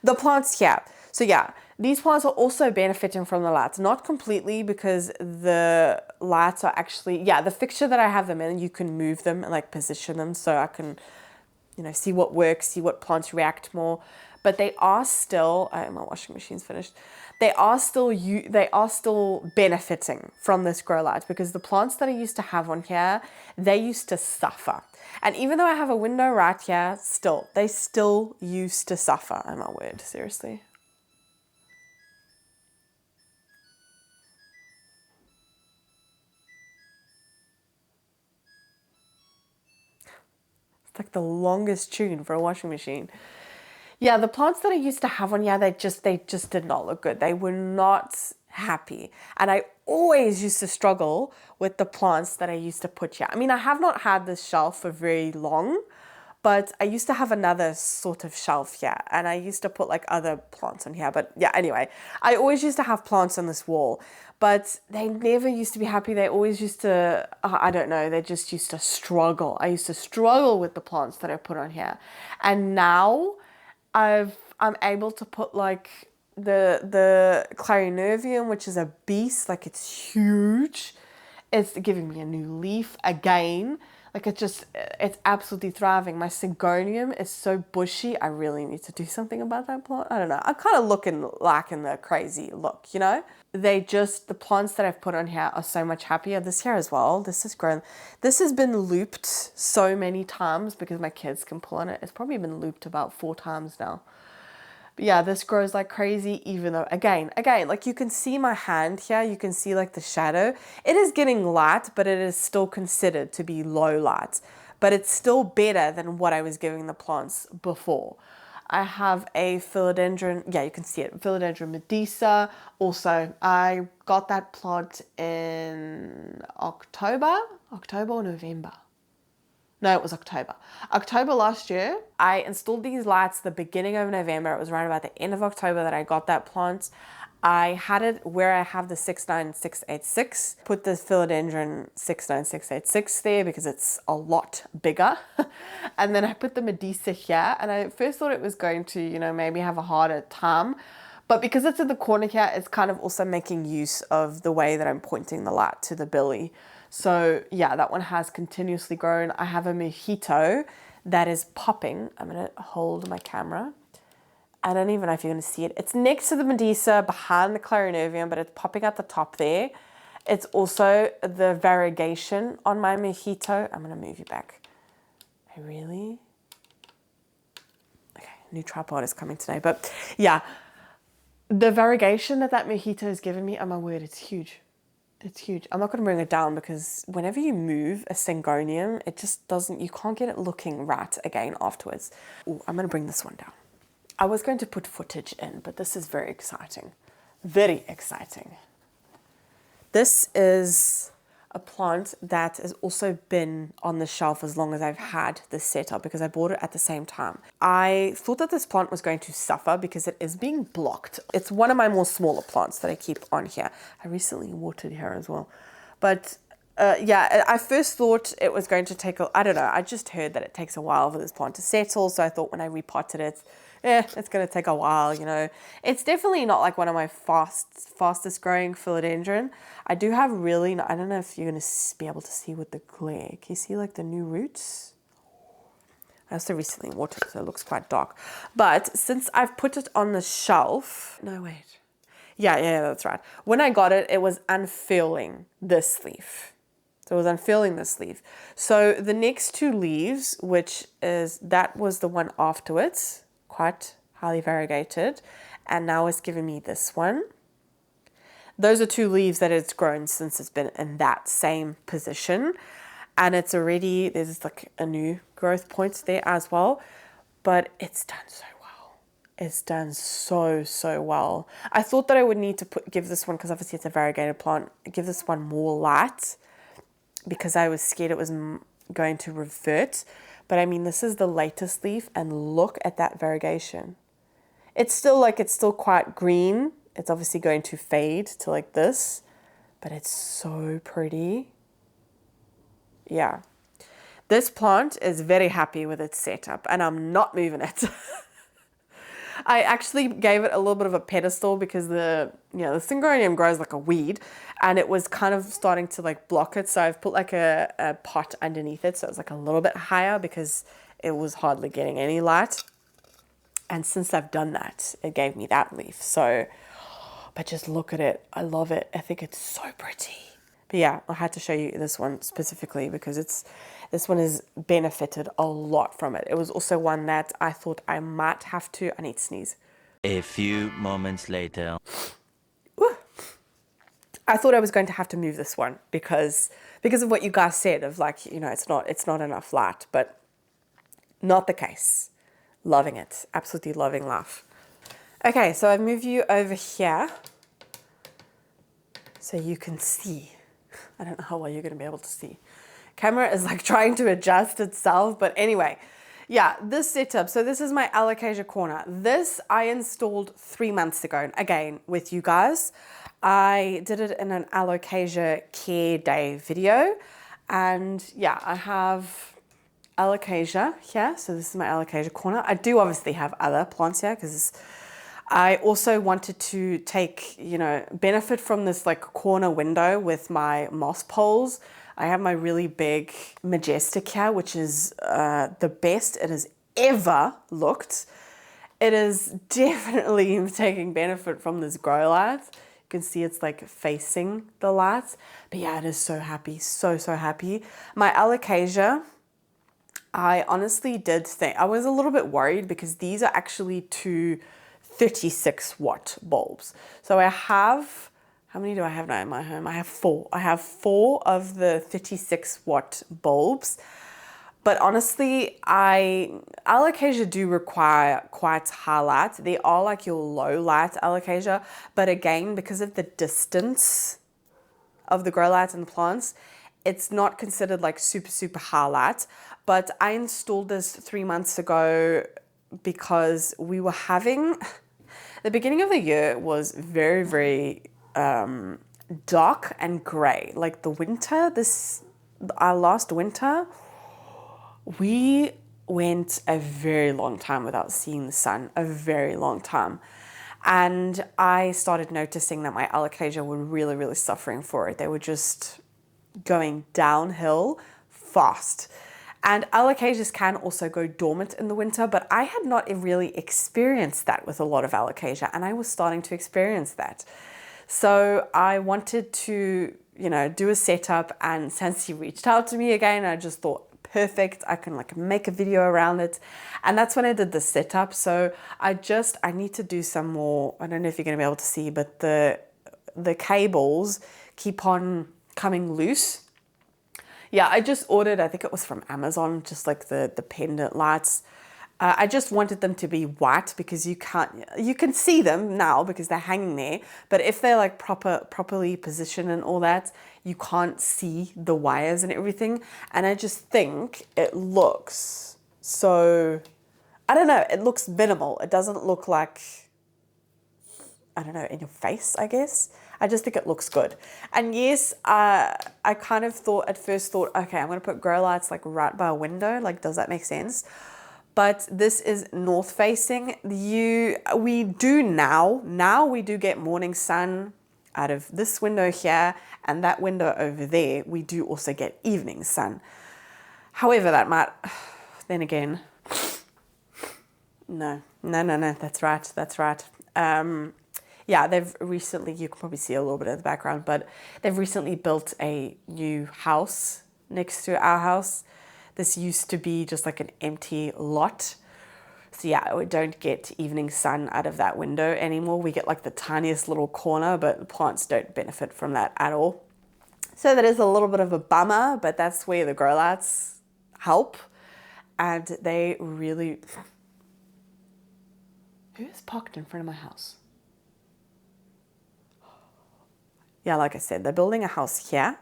the plants here. So yeah, these plants are also benefiting from the lights, not completely because the lights are actually, the fixture that I have them in, you can move them and like position them so I can, you know, see what works, see what plants react more. But they are still, my washing machine's finished. They are still benefiting from this grow light because the plants that I used to have on here, they used to suffer. And even though I have a window right here, they still used to suffer. Oh my word, seriously. It's like the longest tune for a washing machine. Yeah, the plants that I used to have on here, they just did not look good. They were not happy. And I always used to struggle with the plants that I used to put here. I mean, I have not had this shelf for very long, but I used to have another sort of shelf here and I used to put like other plants on here. But yeah, anyway, I always used to have plants on this wall, but they never used to be happy. They always used to, I don't know, they just used to struggle. I used to struggle with the plants that I put on here. And now I'm able to put like the clarinervium, which is a beast, like it's huge. It's giving me a new leaf again. Like it's absolutely thriving. My syngonium is so bushy. I really need to do something about that plant. I don't know. I'm kind of looking like in the crazy look, you know? The plants that I've put on here are so much happier. This here as well. This has grown. This has been looped so many times because my kids can pull on it. It's probably been looped about 4 times now. But yeah, this grows like crazy, even though, again, like you can see my hand here, you can see like the shadow. It is getting light, but it is still considered to be low light. But it's still better than what I was giving the plants before. I have a philodendron, yeah, you can see it, philodendron medusa. Also, I got that plant in October or November. No, it was October. October last year. I installed these lights the beginning of November. It was right about the end of October that I got that plant. I had it where I have the 69686. Put the philodendron 69686 there because it's a lot bigger. And then I put the medusa here, and I first thought it was going to, you know, maybe have a harder time. But because it's in the corner here, it's kind of also making use of the way that I'm pointing the light to the billy. So yeah, that one has continuously grown. I have a mojito that is popping. I'm gonna hold my camera. I don't even know if you're gonna see it. It's next to the medusa, behind the clarinervium, but it's popping at the top there. It's also the variegation on my mojito. I'm gonna move you back. Really? Okay, new tripod is coming today, but yeah. The variegation that mojito has given me, oh my word, it's huge. It's huge. I'm not going to bring it down because whenever you move a syngonium, it just doesn't, you can't get it looking right again afterwards. Ooh, I'm going to bring this one down. I was going to put footage in, but this is very exciting. Very exciting. This is a plant that has also been on the shelf as long as I've had this setup because I bought it at the same time. I thought that this plant was going to suffer because it is being blocked. It's one of my more smaller plants that I keep on here. I recently watered here as well. But yeah, I first thought it was going to take, I don't know, I just heard that it takes a while for this plant to settle. So I thought when I repotted it, it's going to take a while, you know. It's definitely not like one of my fastest growing philodendron. I do have really, I don't know if you're going to be able to see with the glare. Can you see like the new roots? I also recently watered it, so it looks quite dark. But since I've put it on the shelf, no, wait. Yeah, that's right. When I got it, it was unfurling this leaf. So it was unfurling this leaf. So the next two leaves, which is, that was the one afterwards, quite highly variegated, and now it's given me this one. Those are two leaves that it's grown since it's been in that same position, and it's already, there's like a new growth point there as well, but it's done so well. It's done so well. I thought that I would need to give this one, because obviously it's a variegated plant, give this one more light because I was scared it was going to revert. But I mean, this is the latest leaf, and look at that variegation. It's still quite green. It's obviously going to fade to like this, but it's so pretty. Yeah. This plant is very happy with its setup, and I'm not moving it. I actually gave it a little bit of a pedestal because the syngonium grows like a weed, and it was kind of starting to like block it. So I've put like a pot underneath it, so it's like a little bit higher because it was hardly getting any light. And since I've done that, it gave me that leaf. So, but just look at it. I love it. I think it's so pretty. But yeah, I had to show you this one specifically because this one has benefited a lot from it. It was also one that I thought I might have to, I need to sneeze. A few moments later. Woo. I thought I was going to have to move this one because of what you guys said of like, you know, it's not enough light, but not the case. Loving it. Absolutely loving life. Okay, so I've moved you over here so you can see. I don't know how well you're going to be able to see. Camera is like trying to adjust itself, but anyway, yeah, this setup. So this is my Alocasia corner. This I installed 3 months ago, again, with you guys. I did it in an Alocasia care day video, and yeah, I have Alocasia here. So this is my Alocasia corner. I do obviously have other plants here because I also wanted to take, benefit from this like corner window with my moss poles. I have my really big majestic here, which is the best it has ever looked. It is definitely taking benefit from this grow light. You can see it's like facing the lights. But yeah, it is so happy, so happy. My Alocasia, I honestly did think, I was a little bit worried because these are actually two 36 watt bulbs. So I have, how many do I have now in my home? I have 4. I have 4 of the 36 watt bulbs. But honestly, alocasia do require quite high light. They are like your low light alocasia, but again, because of the distance of the grow lights and the plants, it's not considered like super high light. But I installed this 3 months ago because we were having the beginning of the year was very dark and gray. Like the winter, our last winter, we went a very long time without seeing the sun, a very long time. And I started noticing that my alocasia were really suffering for it. They were just going downhill fast. And alocasias can also go dormant in the winter, but I had not really experienced that with a lot of alocasia, and I was starting to experience that. So I wanted to, do a setup, and SANSI reached out to me again. I just thought, perfect, I can like make a video around it. And that's when I did the setup. So I need to do some more, I don't know if you're gonna be able to see, but the cables keep on coming loose. Yeah, I just ordered, I think it was from Amazon, just like the pendant lights. I just wanted them to be white because you can see them now because they're hanging there. But if they're like properly positioned and all that, you can't see the wires and everything. And I just think it looks so, I don't know, it looks minimal. It doesn't look like, I don't know, in your face, I guess. I just think it looks good. And yes, I kind of at first thought, okay, I'm gonna put grow lights like right by a window. Like, does that make sense? But this is north facing. We do get morning sun out of this window here, and that window over there, we do also get evening sun. However, that might, then again, no, that's right. Yeah, they've recently, you can probably see a little bit of the background, but they've recently built a new house next to our house. This used to be just like an empty lot. So yeah, we don't get evening sun out of that window anymore. We get like the tiniest little corner, but the plants don't benefit from that at all. So that is a little bit of a bummer, but that's where the grow lights help. And they really... Who is parked in front of my house? Yeah, like I said, they're building a house here.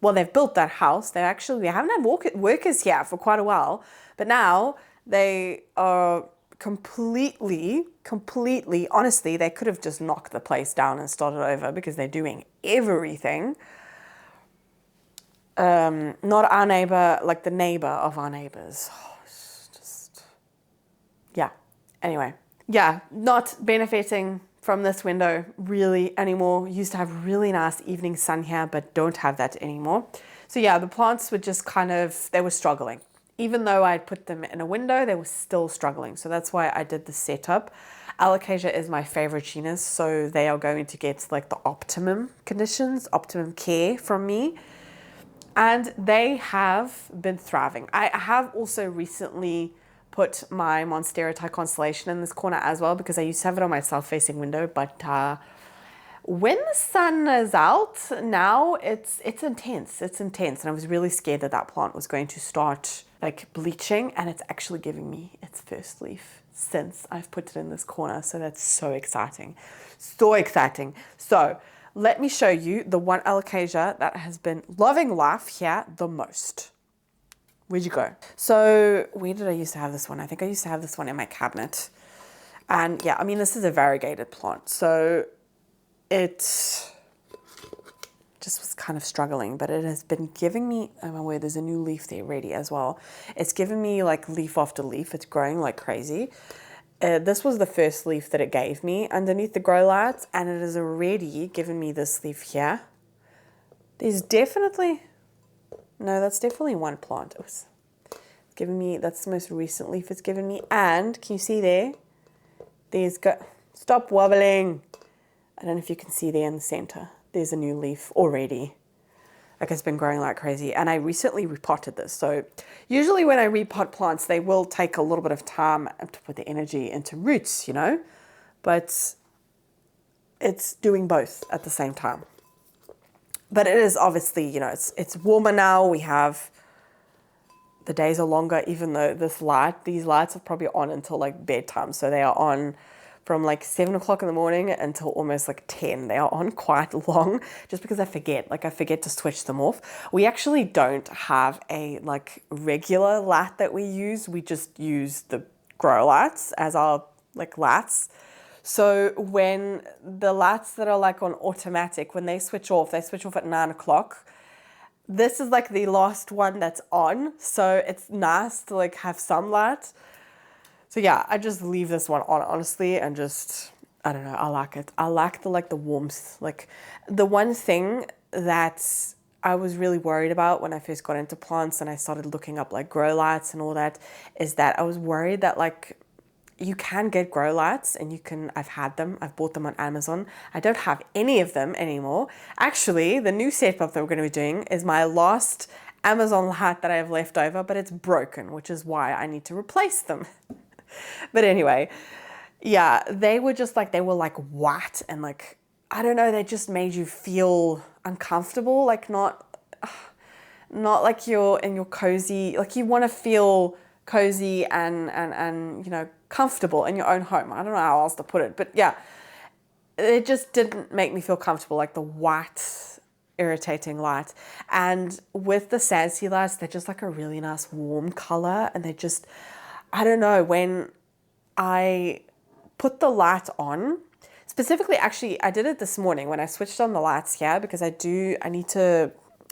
Well, they've built that house. We haven't had workers here for quite a while, but now they are completely, honestly, they could have just knocked the place down and started over because they're doing everything. Not our neighbor, like the neighbor of our neighbors. Oh, it's just, yeah. Anyway, yeah, not benefiting from this window really anymore. Used to have really nice evening sun here, but don't have that anymore. So yeah, the plants were just they were struggling. Even though I put them in a window, they were still struggling. So that's why I did the setup. Alocasia is my favorite genus, so they are going to get like the optimum conditions, optimum care from me. And they have been thriving. I have also recently put my Monstera Constellation in this corner as well because I used to have it on my south-facing window, but when the sun is out now, it's intense. It's intense, and I was really scared that plant was going to start like bleaching, and it's actually giving me its first leaf since I've put it in this corner. So that's so exciting, so exciting. So let me show you the one alocasia that has been loving life here the most. Where'd you go? So where did I used to have this one? I think I used to have this one in my cabinet. And yeah, I mean, this is a variegated plant. So it just was kind of struggling, but it has been giving me, oh my word, there's a new leaf there ready as well. It's given me like leaf after leaf. It's growing like crazy. This was the first leaf that it gave me underneath the grow lights, and it has already given me this leaf here. There's definitely... No, that's definitely one plant. It's given me, that's the most recent leaf it's given me. And can you see there? Stop wobbling. I don't know if you can see there in the center. There's a new leaf already. Like, it's been growing like crazy. And I recently repotted this. So usually when I repot plants, they will take a little bit of time to put the energy into roots, but it's doing both at the same time. But it is obviously, it's warmer now. We have the days are longer, even though these lights are probably on until like bedtime. So they are on from like 7 o'clock in the morning until almost like 10. They are on quite long just because I forget to switch them off. We actually don't have a like regular light that we use. We just use the grow lights as our like lights. So when the lights that are like on automatic, when they switch off at 9 o'clock. This is like the last one that's on, so it's nice to like have some light. So yeah, I just leave this one on, honestly, and just, I don't know, I like it. I like the warmth. Like the one thing that I was really worried about when I first got into plants and I started looking up like grow lights and all that is that I was worried that like you can get grow lights and I've had them, I've bought them on Amazon. I don't have any of them anymore. Actually, the new setup that we're going to be doing is my last Amazon light that I have left over, but it's broken, which is why I need to replace them. But anyway, yeah, they were like white and like, I don't know, they just made you feel uncomfortable, like not like you're in your cozy, like you want to feel cozy and you know, comfortable in your own home. I don't know how else to put it, but yeah, it just didn't make me feel comfortable, like the white irritating light. And with the SANSI lights, they're just like a really nice warm color, and they just, I don't know, when I put the light on, specifically, actually, I did it this morning when I switched on the lights here, because I need to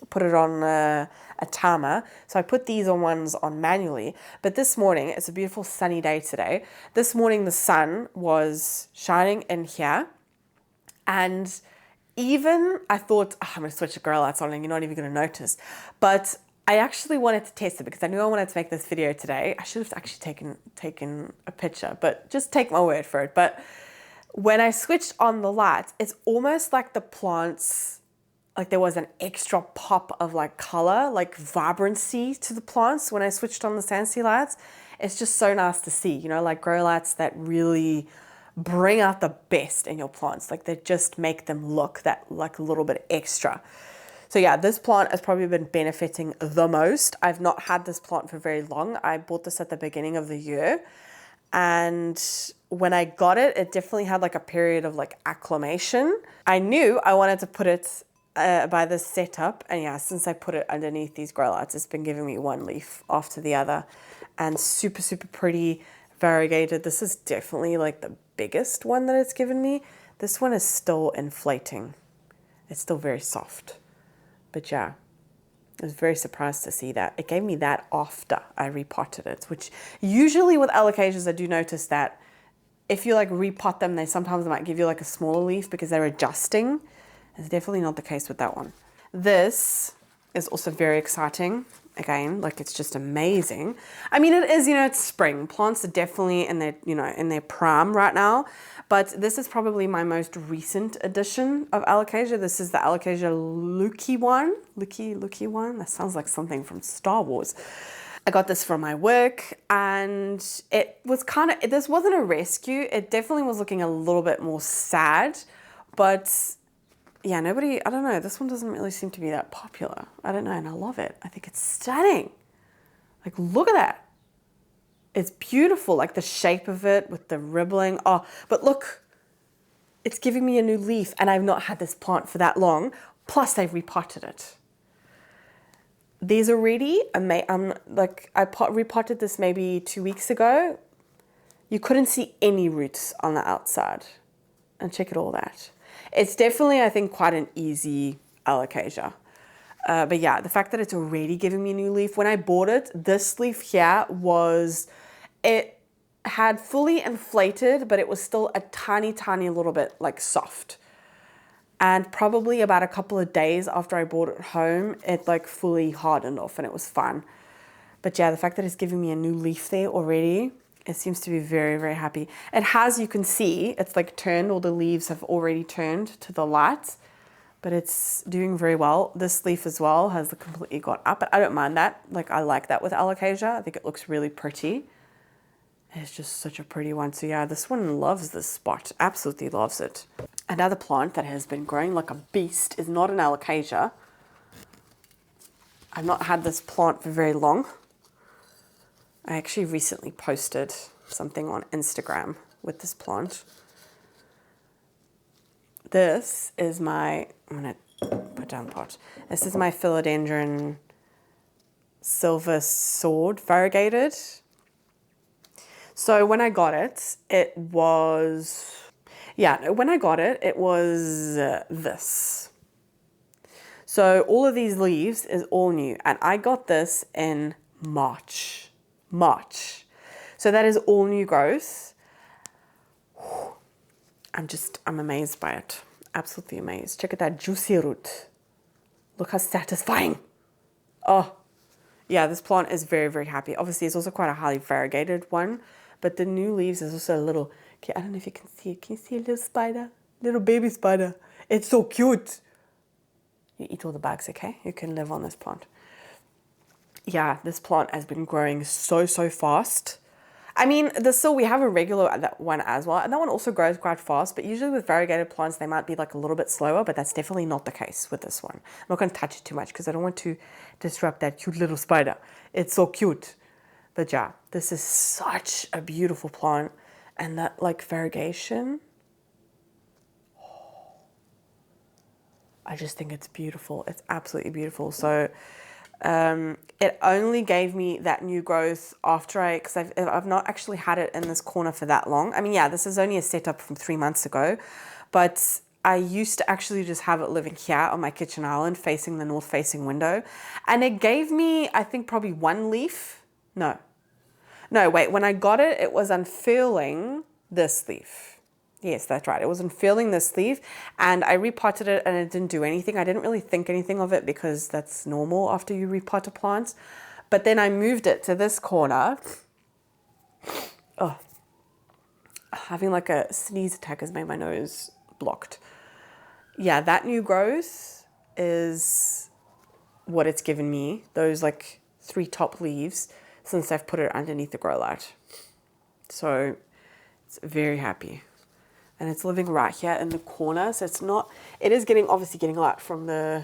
put it on a timer. So I put these ones on manually. But this morning, it's a beautiful sunny day today. This morning, the sun was shining in here. And even I thought, oh, I'm going to switch the grow lights on and you're not even going to notice. But I actually wanted to test it because I knew I wanted to make this video today. I should have actually taken a picture, but just take my word for it. But when I switched on the lights, it's almost like the plants, like there was an extra pop of like color, like vibrancy to the plants when I switched on the SANSI lights. It's just so nice to see, you know, like grow lights that really bring out the best in your plants. Like they just make them look that like a little bit extra. So yeah, this plant has probably been benefiting the most. I've not had this plant for very long. I bought this at the beginning of the year. And when I got it, it definitely had like a period of like acclimation. I knew I wanted to put it by this setup, and yeah, since I put it underneath these grow lights, it's been giving me one leaf after the other, and super pretty, variegated. This is definitely like the biggest one that it's given me. This one is still inflating. It's still very soft, but yeah, I was very surprised to see that. It gave me that after I repotted it, which usually with alocasias, I do notice that if you like repot them, they sometimes might give you like a smaller leaf because they're adjusting. It's definitely not the case with that one. This is also very exciting. Again, like it's just amazing. I mean, it is, you know, it's spring. Plants are definitely in their, you know, in their prime right now. But this is probably my most recent edition of Alocasia. This is the Alocasia Lucky one. Lucky one. That sounds like something from Star Wars. I got this from my work, and it was this wasn't a rescue. It definitely was looking a little bit more sad, but yeah, I don't know, this one doesn't really seem to be that popular. I don't know, and I love it. I think it's stunning. Like, look at that. It's beautiful, like the shape of it with the ribbling. Oh, but look, it's giving me a new leaf, and I've not had this plant for that long, plus they've repotted it. These already, I repotted this maybe 2 weeks ago. You couldn't see any roots on the outside. And check at all that. It's definitely, I think, quite an easy alocasia. But yeah, the fact that it's already giving me a new leaf. When I bought it, this leaf here it had fully inflated, but it was still a tiny little bit like soft. And probably about a couple of days after I brought it home, it like fully hardened off and it was fine. But yeah, the fact that it's giving me a new leaf there already, it seems to be very happy. It has, you can see, it's like turned, all the leaves have already turned to the light, but it's doing very well. This leaf as well has completely got up, but I don't mind that. Like, I like that with alocasia. I think it looks really pretty. It's just such a pretty one. So yeah, this one loves this spot, absolutely loves it. Another plant that has been growing like a beast is not an alocasia. I've not had this plant for very long. I actually recently posted something on Instagram with this plant. This is my, I'm going to put down the pot. This is my philodendron silver sword variegated. So when I got it, it was, when I got it, it was this. So all of these leaves is all new, and I got this in March. So that is all new growth. I'm amazed by it. Absolutely amazed. Check out that juicy root. Look how satisfying. Oh, yeah, this plant is very, very happy. Obviously, it's also quite a highly variegated one, but the new leaves is also a little, okay, I don't know if you can see it. Can you see a little spider? Little baby spider. It's so cute. You eat all the bugs, okay? You can live on this plant. Yeah, this plant has been growing so fast. I mean, we have a regular one as well, and that one also grows quite fast, but usually with variegated plants, they might be like a little bit slower, but that's definitely not the case with this one. I'm not going to touch it too much because I don't want to disrupt that cute little spider. It's so cute. But yeah, this is such a beautiful plant, and that like variegation, I just think it's beautiful. It's absolutely beautiful. So it only gave me that new growth after because I've not actually had it in this corner for that long. I mean, yeah, this is only a setup from 3 months ago, but I used to actually just have it living here on my kitchen island facing the north facing window. And it gave me, I think, probably one leaf. No, wait, when I got it, it was unfurling this leaf. Yes, that's right. It was unfurling this leaf, and I repotted it and it didn't do anything. I didn't really think anything of it because that's normal after you repot a plant. But then I moved it to this corner. Oh, having like a sneeze attack has made my nose blocked. Yeah, that new growth is what it's given me. Those like 3 top leaves since I've put it underneath the grow light. So it's very happy. And it's living right here in the corner, so it is obviously getting light from the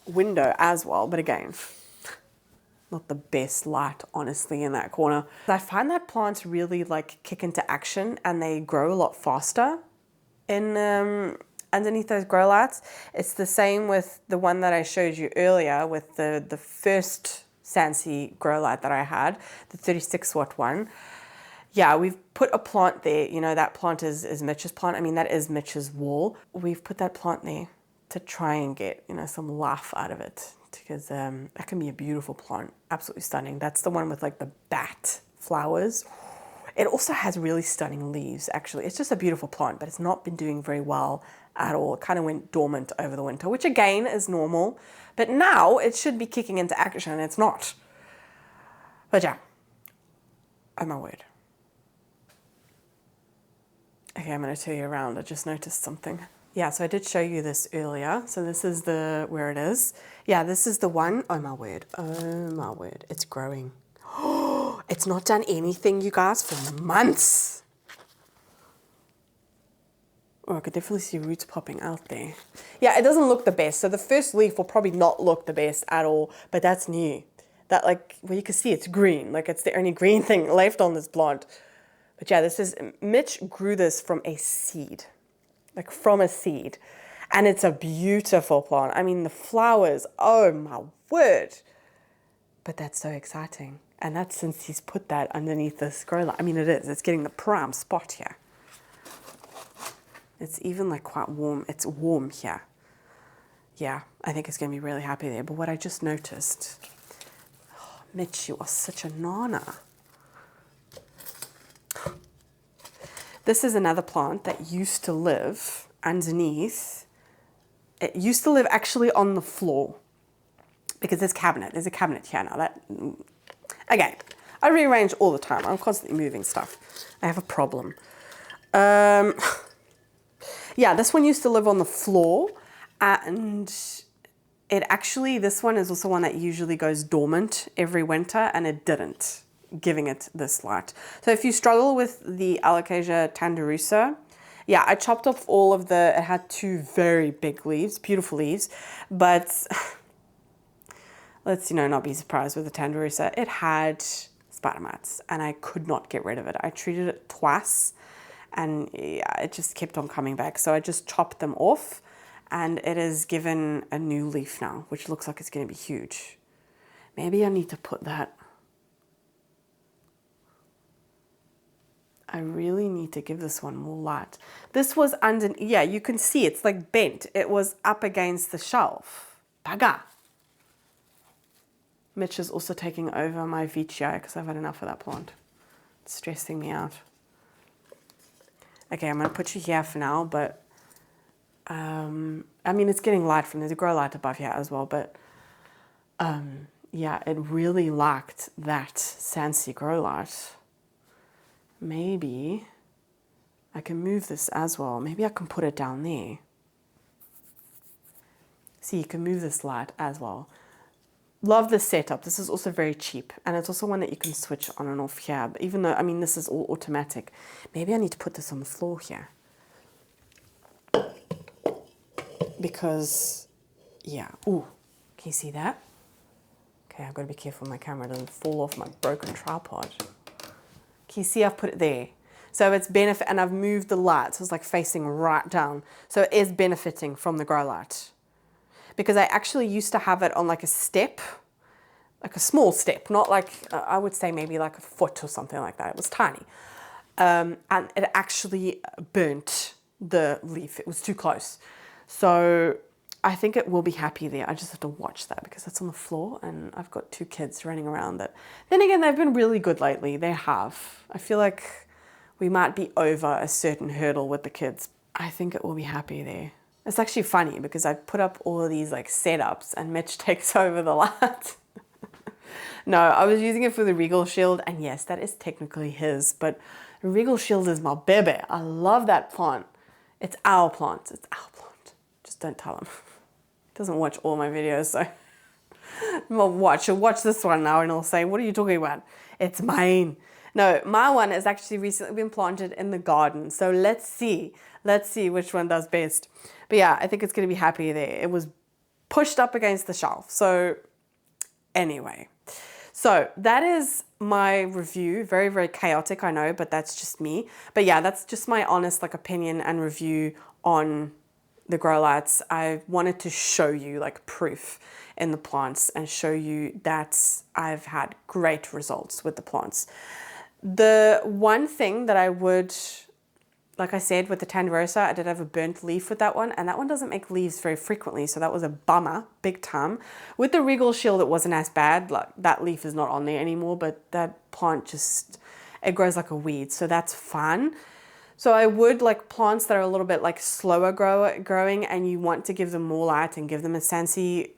window as well, but again, not the best light, honestly, in that corner. I find that plants really like kick into action and they grow a lot faster in underneath those grow lights. It's the same with the one that I showed you earlier with the first SANSI Grow Light that I had, the 36 watt one. Yeah, we've put a plant there. You know, that plant is Mitch's plant. I mean, that is Mitch's wall. We've put that plant there to try and get, some life out of it because that can be a beautiful plant. Absolutely stunning. That's the one with like the bat flowers. It also has really stunning leaves, actually. It's just a beautiful plant, but it's not been doing very well at all. It kind of went dormant over the winter, which again is normal. But now it should be kicking into action. It's not. But yeah, oh my word. Okay, I'm going to turn you around. I just noticed something. Yeah, so I did show you this earlier. So this is where it is. Yeah, this is the one. Oh my word. Oh my word. It's growing. Oh, it's not done anything, you guys, for months. Oh, I could definitely see roots popping out there. Yeah, it doesn't look the best. So the first leaf will probably not look the best at all, but that's new. That you can see it's green. Like it's the only green thing left on this plant. But yeah, Mitch grew this from a seed, and it's a beautiful plant. I mean, the flowers, oh my word. But that's so exciting. And that's since he's put that underneath this grow light. I mean, it's getting the prime spot here. It's even like quite warm. It's warm here. Yeah, I think it's going to be really happy there. But what I just noticed, oh, Mitch, you are such a nana. This is another plant that used to live underneath. It used to live actually on the floor because there's a cabinet here now. Again, I rearrange all the time. I'm constantly moving stuff. I have a problem. Yeah, this one used to live on the floor, and this one is also one that usually goes dormant every winter, and it didn't, giving it this light. So if you struggle with the Alocasia tanderusa, yeah, I chopped off it had 2 very big leaves, beautiful leaves, but let's, not be surprised with the tanderusa. It had spider mites and I could not get rid of it. I treated it twice and yeah, it just kept on coming back. So I just chopped them off and it has given a new leaf now, which looks like it's going to be huge. Maybe I need to put that. I really need to give this one more light. This was under, yeah, you can see it's like bent. It was up against the shelf. Bugger. Mitch is also taking over my Veitchii because I've had enough of that plant. It's stressing me out. Okay, I'm going to put you here for now, but I mean, it's getting light from there's a grow light above here as well, but yeah, it really liked that SANSI Grow Light. Maybe I can move this as well. Maybe I can put it down there. See, you can move this light as well. Love this setup. This is also very cheap. And it's also one that you can switch on and off here. But even though, I mean, this is all automatic. Maybe I need to put this on the floor here. Because, yeah. Ooh, can you see that? Okay, I've got to be careful my camera doesn't fall off my broken tripod. Can you see I've put it there? So it's benefit, and I've moved the light. So it's like facing right down. So it is benefiting from the grow light. Because I actually used to have it on like a step, like a small step, not like, I would say maybe like a foot or something like that. It was tiny. And it actually burnt the leaf. It was too close. So I think it will be happy there. I just have to watch that because it's on the floor and I've got 2 kids running around that. Then again, they've been really good lately. They have. I feel like we might be over a certain hurdle with the kids. I think it will be happy there. It's actually funny because I put up all of these like setups and Mitch takes over the light. No, I was using it for the Regal Shield and yes, that is technically his, but the Regal Shield is my baby. I love that plant. It's our plant. It's our plant. Just don't tell him. He doesn't watch all my videos, so he'll watch this one now and he'll say, what are you talking about? It's mine. No, my one has actually recently been planted in the garden. So let's see which one does best. But yeah, I think it's going to be happy there. It was pushed up against the shelf. So anyway, so that is my review. Very, very chaotic, I know, but that's just me. But yeah, that's just my honest like opinion and review on the grow lights. I wanted to show you like proof in the plants and show you that I've had great results with the plants. The one thing that I would, like I said, with the Tanderosa, I did have a burnt leaf with that one, and that one doesn't make leaves very frequently, so that was a bummer, big time. With the Regal Shield, it wasn't as bad. Like that leaf is not on there anymore, but that plant just, it grows like a weed, so that's fun. So I would like plants that are a little bit like slower growing, and you want to give them more light and give them a SANSI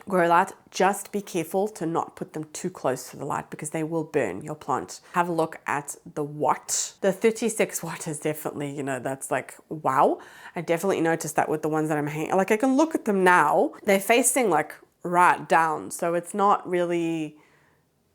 Grow Light, just be careful to not put them too close to the light because they will burn your plant. Have a look at the watt. The 36 watt is definitely, you know, that's like, wow. I definitely noticed that with the ones that I'm hanging. Like I can look at them now, they're facing like right down. So it's not really,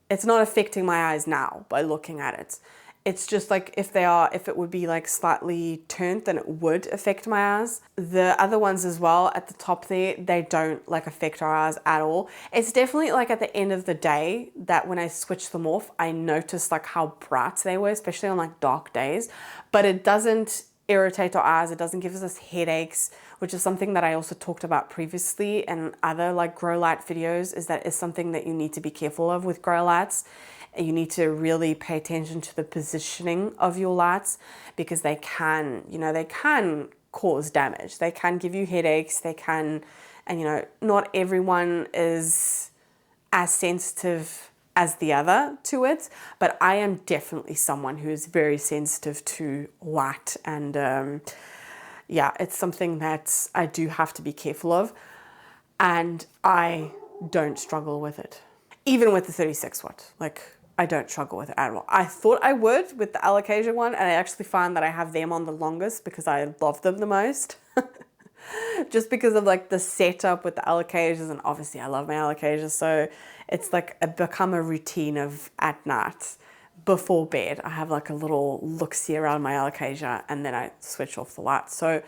it's not affecting my eyes now by looking at it. It's just like if it would be like slightly turned, then it would affect my eyes. The other ones as well at the top there, they don't like affect our eyes at all. It's definitely like at the end of the day that when I switch them off, I notice like how bright they were, especially on like dark days, but it doesn't irritate our eyes. It doesn't give us headaches, which is something that I also talked about previously in other like grow light videos, is that is something that you need to be careful of with grow lights. You need to really pay attention to the positioning of your lights because they can, you know, they can cause damage. They can give you headaches. They can, and you know, not everyone is as sensitive as the other to it, but I am definitely someone who is very sensitive to light, and yeah, it's something that I do have to be careful of, and I don't struggle with it. Even with the 36 watt, like I don't struggle with it at all. I thought I would with the Alocasia one, and I actually find that I have them on the longest because I love them the most. Just because of like the setup with the Alocasias, and obviously I love my Alocasias, so it's like become a routine of at night before bed I have like a little look-see around my Alocasia and then I switch off the light. So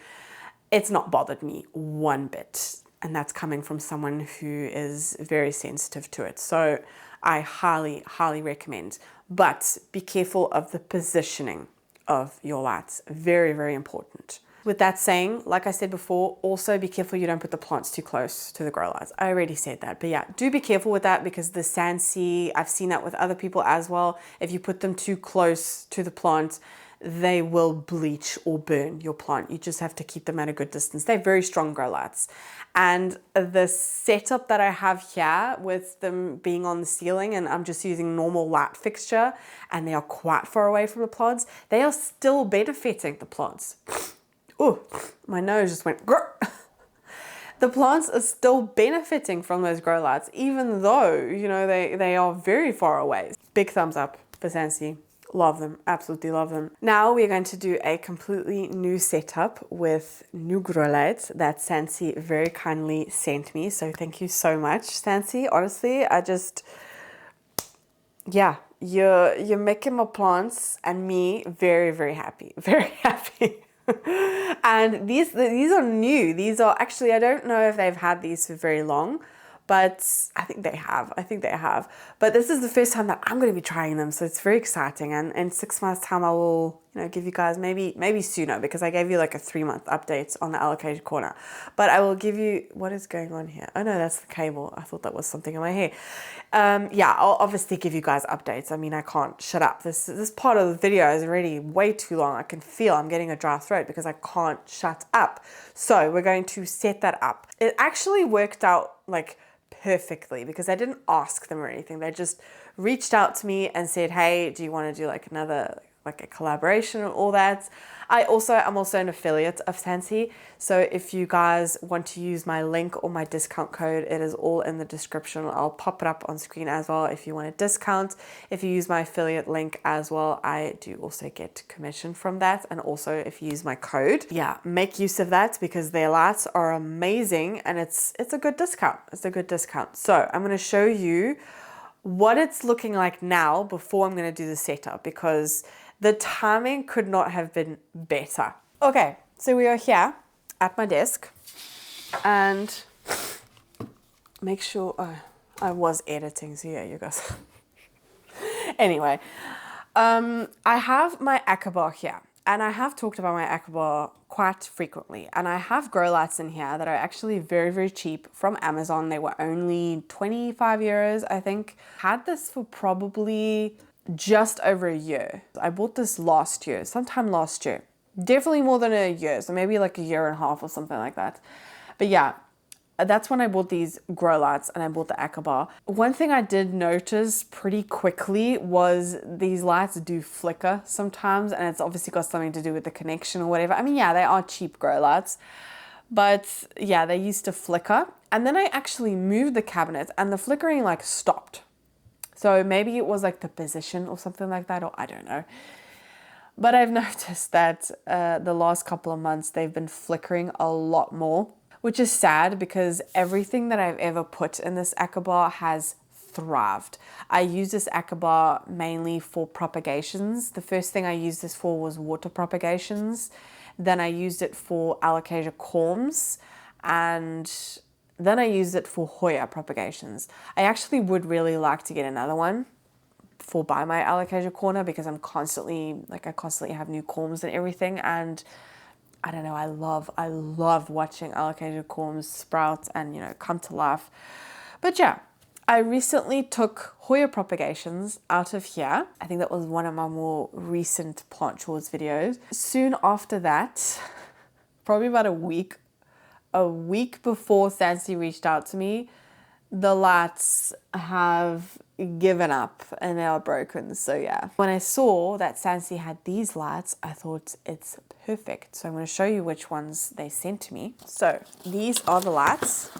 it's not bothered me one bit, and that's coming from someone who is very sensitive to it. So I highly, highly recommend. But be careful of the positioning of your lights. Very, very important. With that saying, like I said before, also be careful you don't put the plants too close to the grow lights. I already said that, but yeah, do be careful with that because the SANSI, I've seen that with other people as well. If you put them too close to the plant, they will bleach or burn your plant. You just have to keep them at a good distance. They're very strong grow lights. And the setup that I have here with them being on the ceiling, and I'm just using normal light fixture, and they are quite far away from the plants, they are still benefiting the plants. Oh, my nose just went grr. The plants are still benefiting from those grow lights, even though, you know, they are very far away. Big thumbs up for SANSI. Love them, absolutely love them. Now we're going to do a completely new setup with new grow lights that SANSI very kindly sent me. So thank you so much, SANSI. Honestly, yeah, you're making my plants and me very, very happy, very happy. And these are new. These are actually, I don't know if they've had these for very long, but I think they have. But this is the first time that I'm going to be trying them, so it's very exciting. And in 6 months' time, I will, you know, give you guys maybe sooner, because I gave you like a 3-month update on the Alocasia corner. But I will give you, what is going on here? Oh no, that's the cable. I thought that was something in my hair. Yeah, I'll obviously give you guys updates. I mean, I can't shut up. This part of the video is already way too long. I can feel I'm getting a dry throat because I can't shut up. So we're going to set that up. It actually worked out like perfectly because I didn't ask them or anything. They just reached out to me and said, hey, do you want to do like another, like a collaboration and all that. I'm also an affiliate of SANSI. So if you guys want to use my link or my discount code, it is all in the description. I'll pop it up on screen as well if you want a discount. If you use my affiliate link as well, I do also get commission from that. And also if you use my code, yeah, make use of that because their lights are amazing and it's a good discount. It's a good discount. So I'm going to show you what it's looking like now before I'm going to do the setup because the timing could not have been better. Okay, so we are here at my desk and make sure, oh, I was editing, so yeah, you guys. Anyway, I have my akerbar here and I have talked about my akerbar quite frequently, and I have grow lights in here that are actually very, very cheap from Amazon. They were only 25 euros, I think. Had this for probably just over a year. I bought this last year, sometime last year. Definitely more than a year, so maybe like a year and a half or something like that. But yeah, that's when I bought these grow lights and I bought the akerbar. One thing I did notice pretty quickly was these lights do flicker sometimes, and it's obviously got something to do with the connection or whatever. I mean, yeah, they are cheap grow lights, but yeah, they used to flicker. And then I actually moved the cabinet and the flickering like stopped. So maybe it was like the position or something like that, or I don't know. But I've noticed that the last couple of months, they've been flickering a lot more, which is sad because everything that I've ever put in this akerbar has thrived. I use this akerbar mainly for propagations. The first thing I used this for was water propagations. Then I used it for Alocasia corms, and then I used it for Hoya propagations. I actually would really like to get another one by my Alocasia corner because I constantly have new corms and everything, and I don't know, I love watching Alocasia corms sprout and, you know, come to life. But yeah, I recently took Hoya propagations out of here. I think that was one of my more recent plant chores videos. Soon after that, probably about a week before SANSI reached out to me, the lights have given up and they are broken. So yeah, when I saw that SANSI had these lights, I thought it's perfect. So I'm going to show you which ones they sent to me. So these are the lights.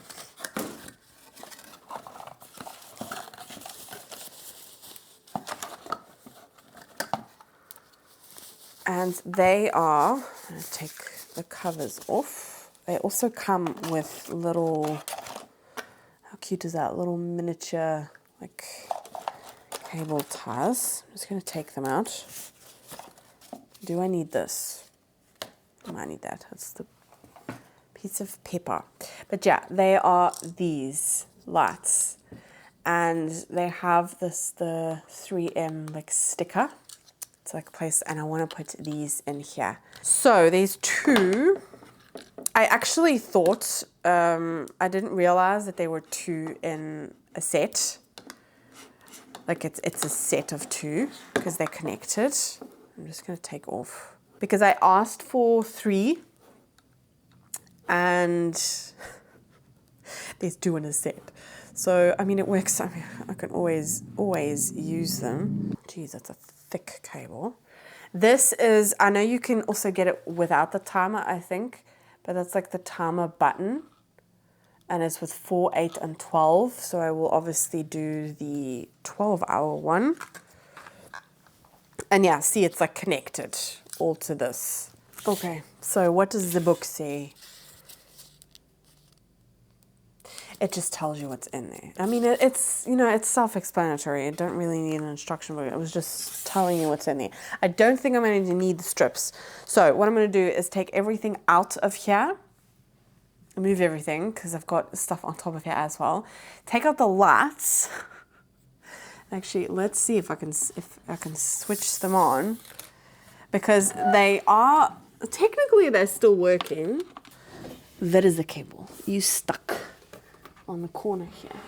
And they are, I'm going to take the covers off. They also come with little, how cute is that? Little miniature like cable ties. I'm just going to take them out. Do I need this? I might need that. That's the piece of paper. But yeah, they are these lights. and they have the 3M like sticker. It's like a place, and I want to put these in here. So these two, I actually thought, I didn't realize that they were two in a set. Like it's a set of two because they're connected. I'm just going to take off because I asked for 3 and there's 2 in a set. So, I mean, it works. I mean, I can always use them. Geez, that's a thick cable. This is, I know you can also get it without the timer, I think, but that's like the timer button. And it's with 4, 8, and 12. So I will obviously do the 12-hour one. And yeah, see, it's like connected all to this. Okay, so what does the book say? It just tells you what's in there. I mean, it's, you know, it's self-explanatory. I don't really need an instruction book. It was just telling you what's in there. I don't think I'm going to need the strips. So what I'm going to do is take everything out of here. Move everything because I've got stuff on top of here as well. Take out the lights. Actually, let's see if I can switch them on, because they are technically they're still working. That is the cable. You stuck on the corner here.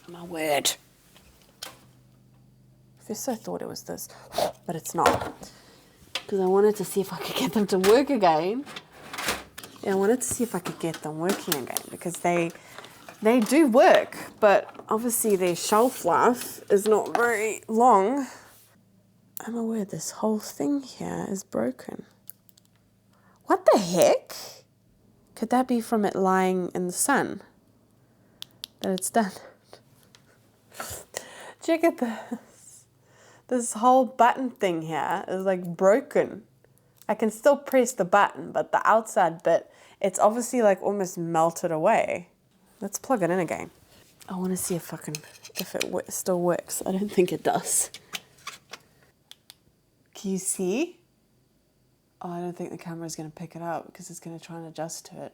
My word. First I thought it was this, but it's not. Because I wanted to see if I could get them to work again. Yeah, I wanted to see if I could get them working again, because they do work, but obviously their shelf life is not very long. I'm aware this whole thing here is broken. What the heck? Could that be from it lying in the sun? That it's done? Check at this. This whole button thing here is like broken. I can still press the button, but the outside bit, it's obviously like almost melted away. Let's plug it in again. I want to see if it still works. I don't think it does. Can you see? Oh, I don't think the camera is going to pick it up because it's going to try and adjust to it.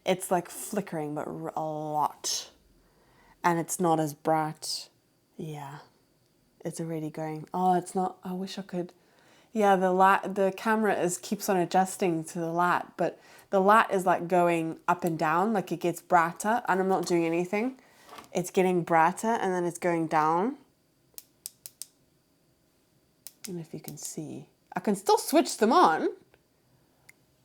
It's like flickering, but a lot. And it's not as bright. Yeah, it's already going. Oh, it's not. I wish I could. Yeah, the camera keeps on adjusting to the light, but the light is like going up and down, like it gets brighter, and I'm not doing anything. It's getting brighter and then it's going down. I don't know if you can see. I can still switch them on,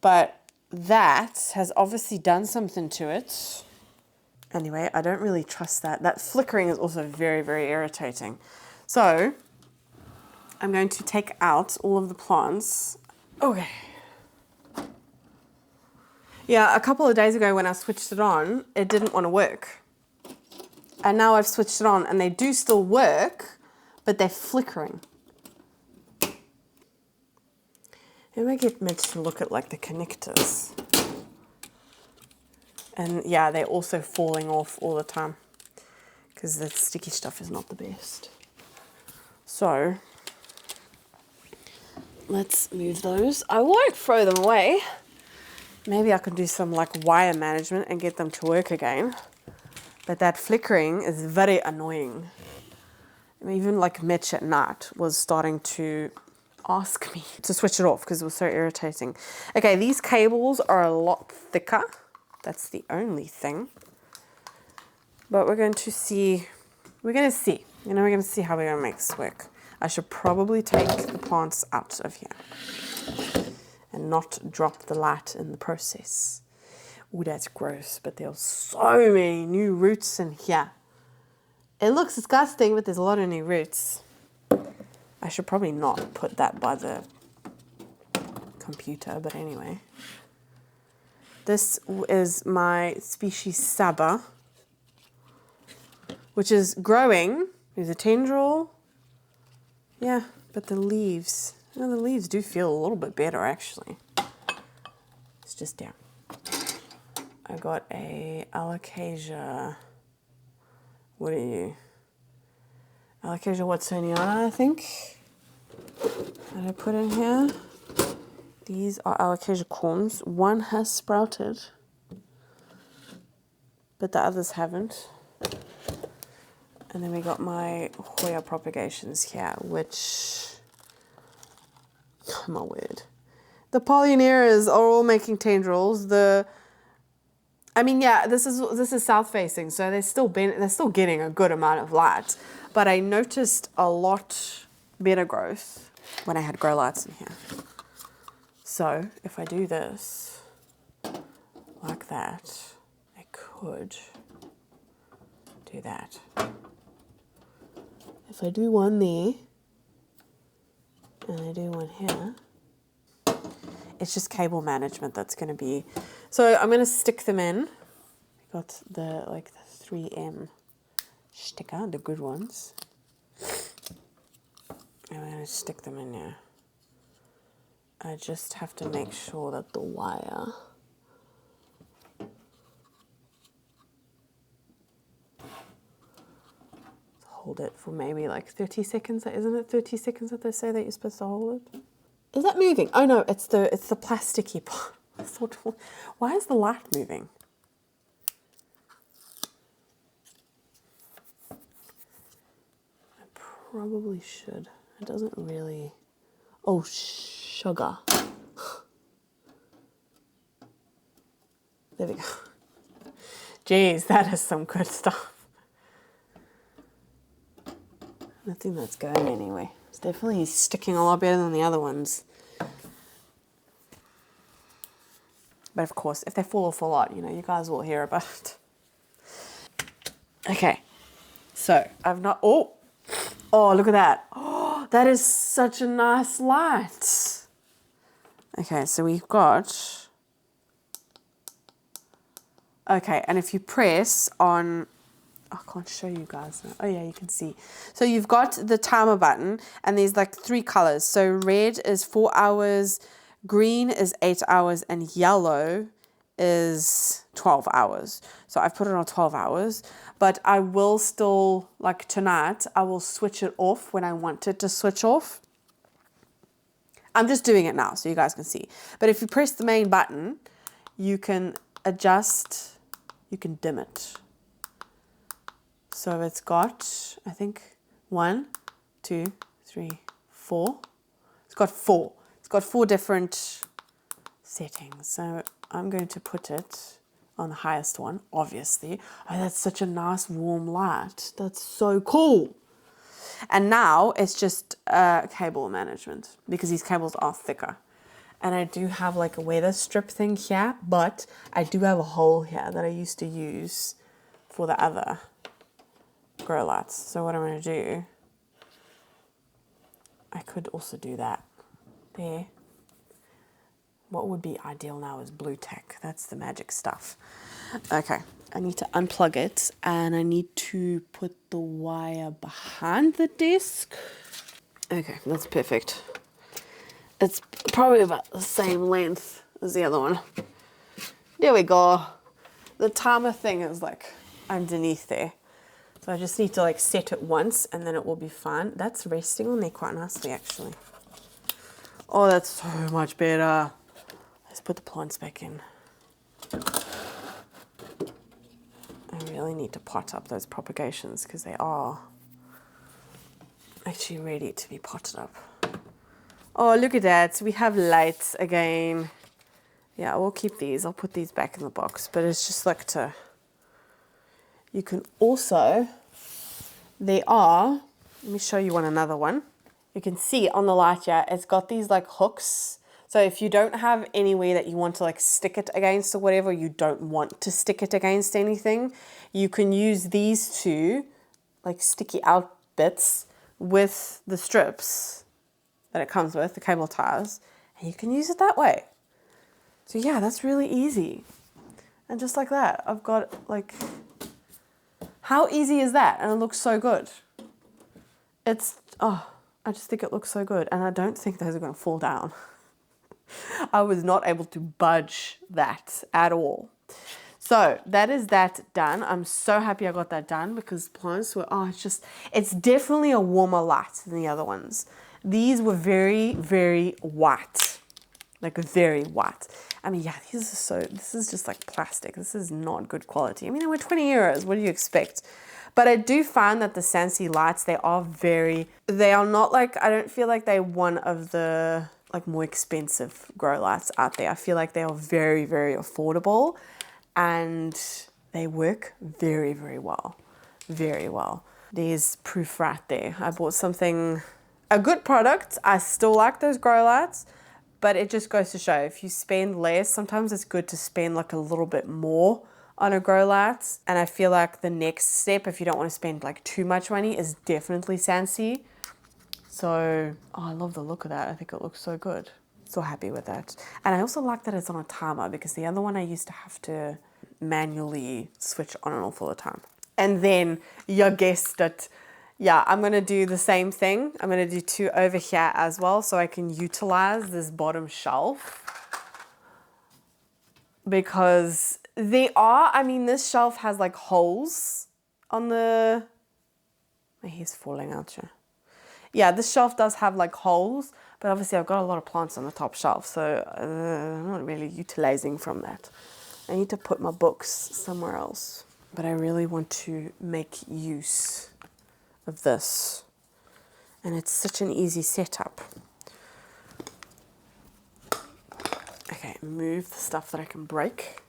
but that has obviously done something to it. Anyway, I don't really trust that. That flickering is also very, very irritating. So I'm going to take out all of the plants. Okay. Yeah, a couple of days ago when I switched it on, it didn't want to work. And now I've switched it on and they do still work, but they're flickering. Maybe I get Mitch to look at like the connectors. And yeah, they're also falling off all the time because the sticky stuff is not the best. So let's move those. I won't throw them away. Maybe I can do some like wire management and get them to work again. But that flickering is very annoying. And even like Mitch at night was starting to ask me to switch it off because it was so irritating. Okay, these cables are a lot thicker. That's the only thing. But we're going to see. We're going to see how we're going to make this work. I should probably take the plants out of here and not drop the light in the process. Ooh, that's gross, but there's so many new roots in here. It looks disgusting, but there's a lot of new roots. I should probably not put that by the computer, but anyway. This is my species Saba, which is growing. There's a tendril. Yeah, but the leaves, the leaves do feel a little bit better actually. It's just down. I got a Alocasia. What are you? Alocasia watsoniana, I think. That I put in here. These are Alocasia corms. One has sprouted, but the others haven't. And then we got my Hoya propagations here, which, oh my word. The Polyneras are all making tendrils. I mean, yeah, this is south facing, so they're still getting a good amount of light. But I noticed a lot better growth when I had grow lights in here. So if I do this like that, I could do that. If I do one there and I do one here, it's just cable management that's going to be. So I'm going to stick them in. I got the 3M sticker, the good ones. I'm going to stick them in here. I just have to make sure that the wire hold it for maybe like 30 seconds. Isn't it 30 seconds that they say that you're supposed to hold it? Is that moving? Oh no, it's the plasticky part. I thought, why is the light moving? I probably should. It doesn't really. Oh, sugar. There we go. Jeez, that is some good stuff. Nothing that's going anyway. It's definitely sticking a lot better than the other ones. But of course, if they fall off a lot, you guys will hear about it. Okay, so I've not. Oh, look at that. Oh, that is such a nice light. Okay, so we've got. Okay, and if you press on, I can't show you guys now. Oh yeah, you can see. So you've got the timer button and there's like 3 colors. So red is 4 hours, green is 8 hours, and yellow is 12 hours. So I've put it on 12 hours, but I will still, like tonight, I will switch it off when I want it to switch off. I'm just doing it now so you guys can see. But if you press the main button, you can adjust, you can dim it. So it's got, I think, 1, 2, 3, 4. It's got 4. It's got 4 different settings. So I'm going to put it on the highest one, obviously. Oh, that's such a nice warm light. That's so cool. And now it's just cable management because these cables are thicker. And I do have like a weather strip thing here, but I do have a hole here that I used to use for the other grow lights. So what I'm going to do, I could also do that there. What would be ideal now is blue tack. That's the magic stuff. Okay, I need to unplug it and I need to put the wire behind the desk. Okay, that's perfect. It's probably about the same length as the other one. There we go. The timer thing is like underneath there. So I just need to like set it once and then it will be fine. That's resting on there quite nicely actually. Oh, that's so much better. Let's put the plants back in. I really need to pot up those propagations because they are actually ready to be potted up. Oh, look at that. We have lights again. Yeah, we'll keep these. I'll put these back in the box. But it's just like to... You can also... They are... Let me show you another one. You can see on the light here, it's got these like hooks. So if you don't have anywhere that you want to like stick it against or whatever, you don't want to stick it against anything, you can use these two like sticky out bits with the strips that it comes with, the cable ties, and you can use it that way. So yeah, that's really easy. And just like that, I've got like, how easy is that? And it looks so good. It's, oh, I just think it looks so good. And I don't think those are going to fall down. I was not able to budge that at all. So that is that done. I'm so happy I got that done because plants were, oh, it's definitely a warmer light than the other ones. These were very, very white, like very white. I mean, yeah, this is just like plastic. This is not good quality. I mean, they were 20 euros. What do you expect? But I do find that the SANSI lights, they are not like, I don't feel like they're one of the like more expensive grow lights out there. I feel like they are very, very affordable and they work very, very well. Very well. There's proof right there. I bought something, a good product. I still like those grow lights, but it just goes to show if you spend less, sometimes it's good to spend like a little bit more on a grow light. And I feel like the next step, if you don't want to spend like too much money, is definitely SANSI. So, oh, I love the look of that. I think it looks so good. So happy with that. And I also like that it's on a timer because the other one I used to have to manually switch on and off all the time. And then you guessed it. Yeah, I'm going to do the same thing. I'm going to do 2 over here as well so I can utilize this bottom shelf. Because this shelf has like holes on the, my hair's falling out here. Yeah, this shelf does have like holes, but obviously I've got a lot of plants on the top shelf, so I'm not really utilizing from that. I need to put my books somewhere else. But I really want to make use of this. And it's such an easy setup. Okay, move the stuff that I can break.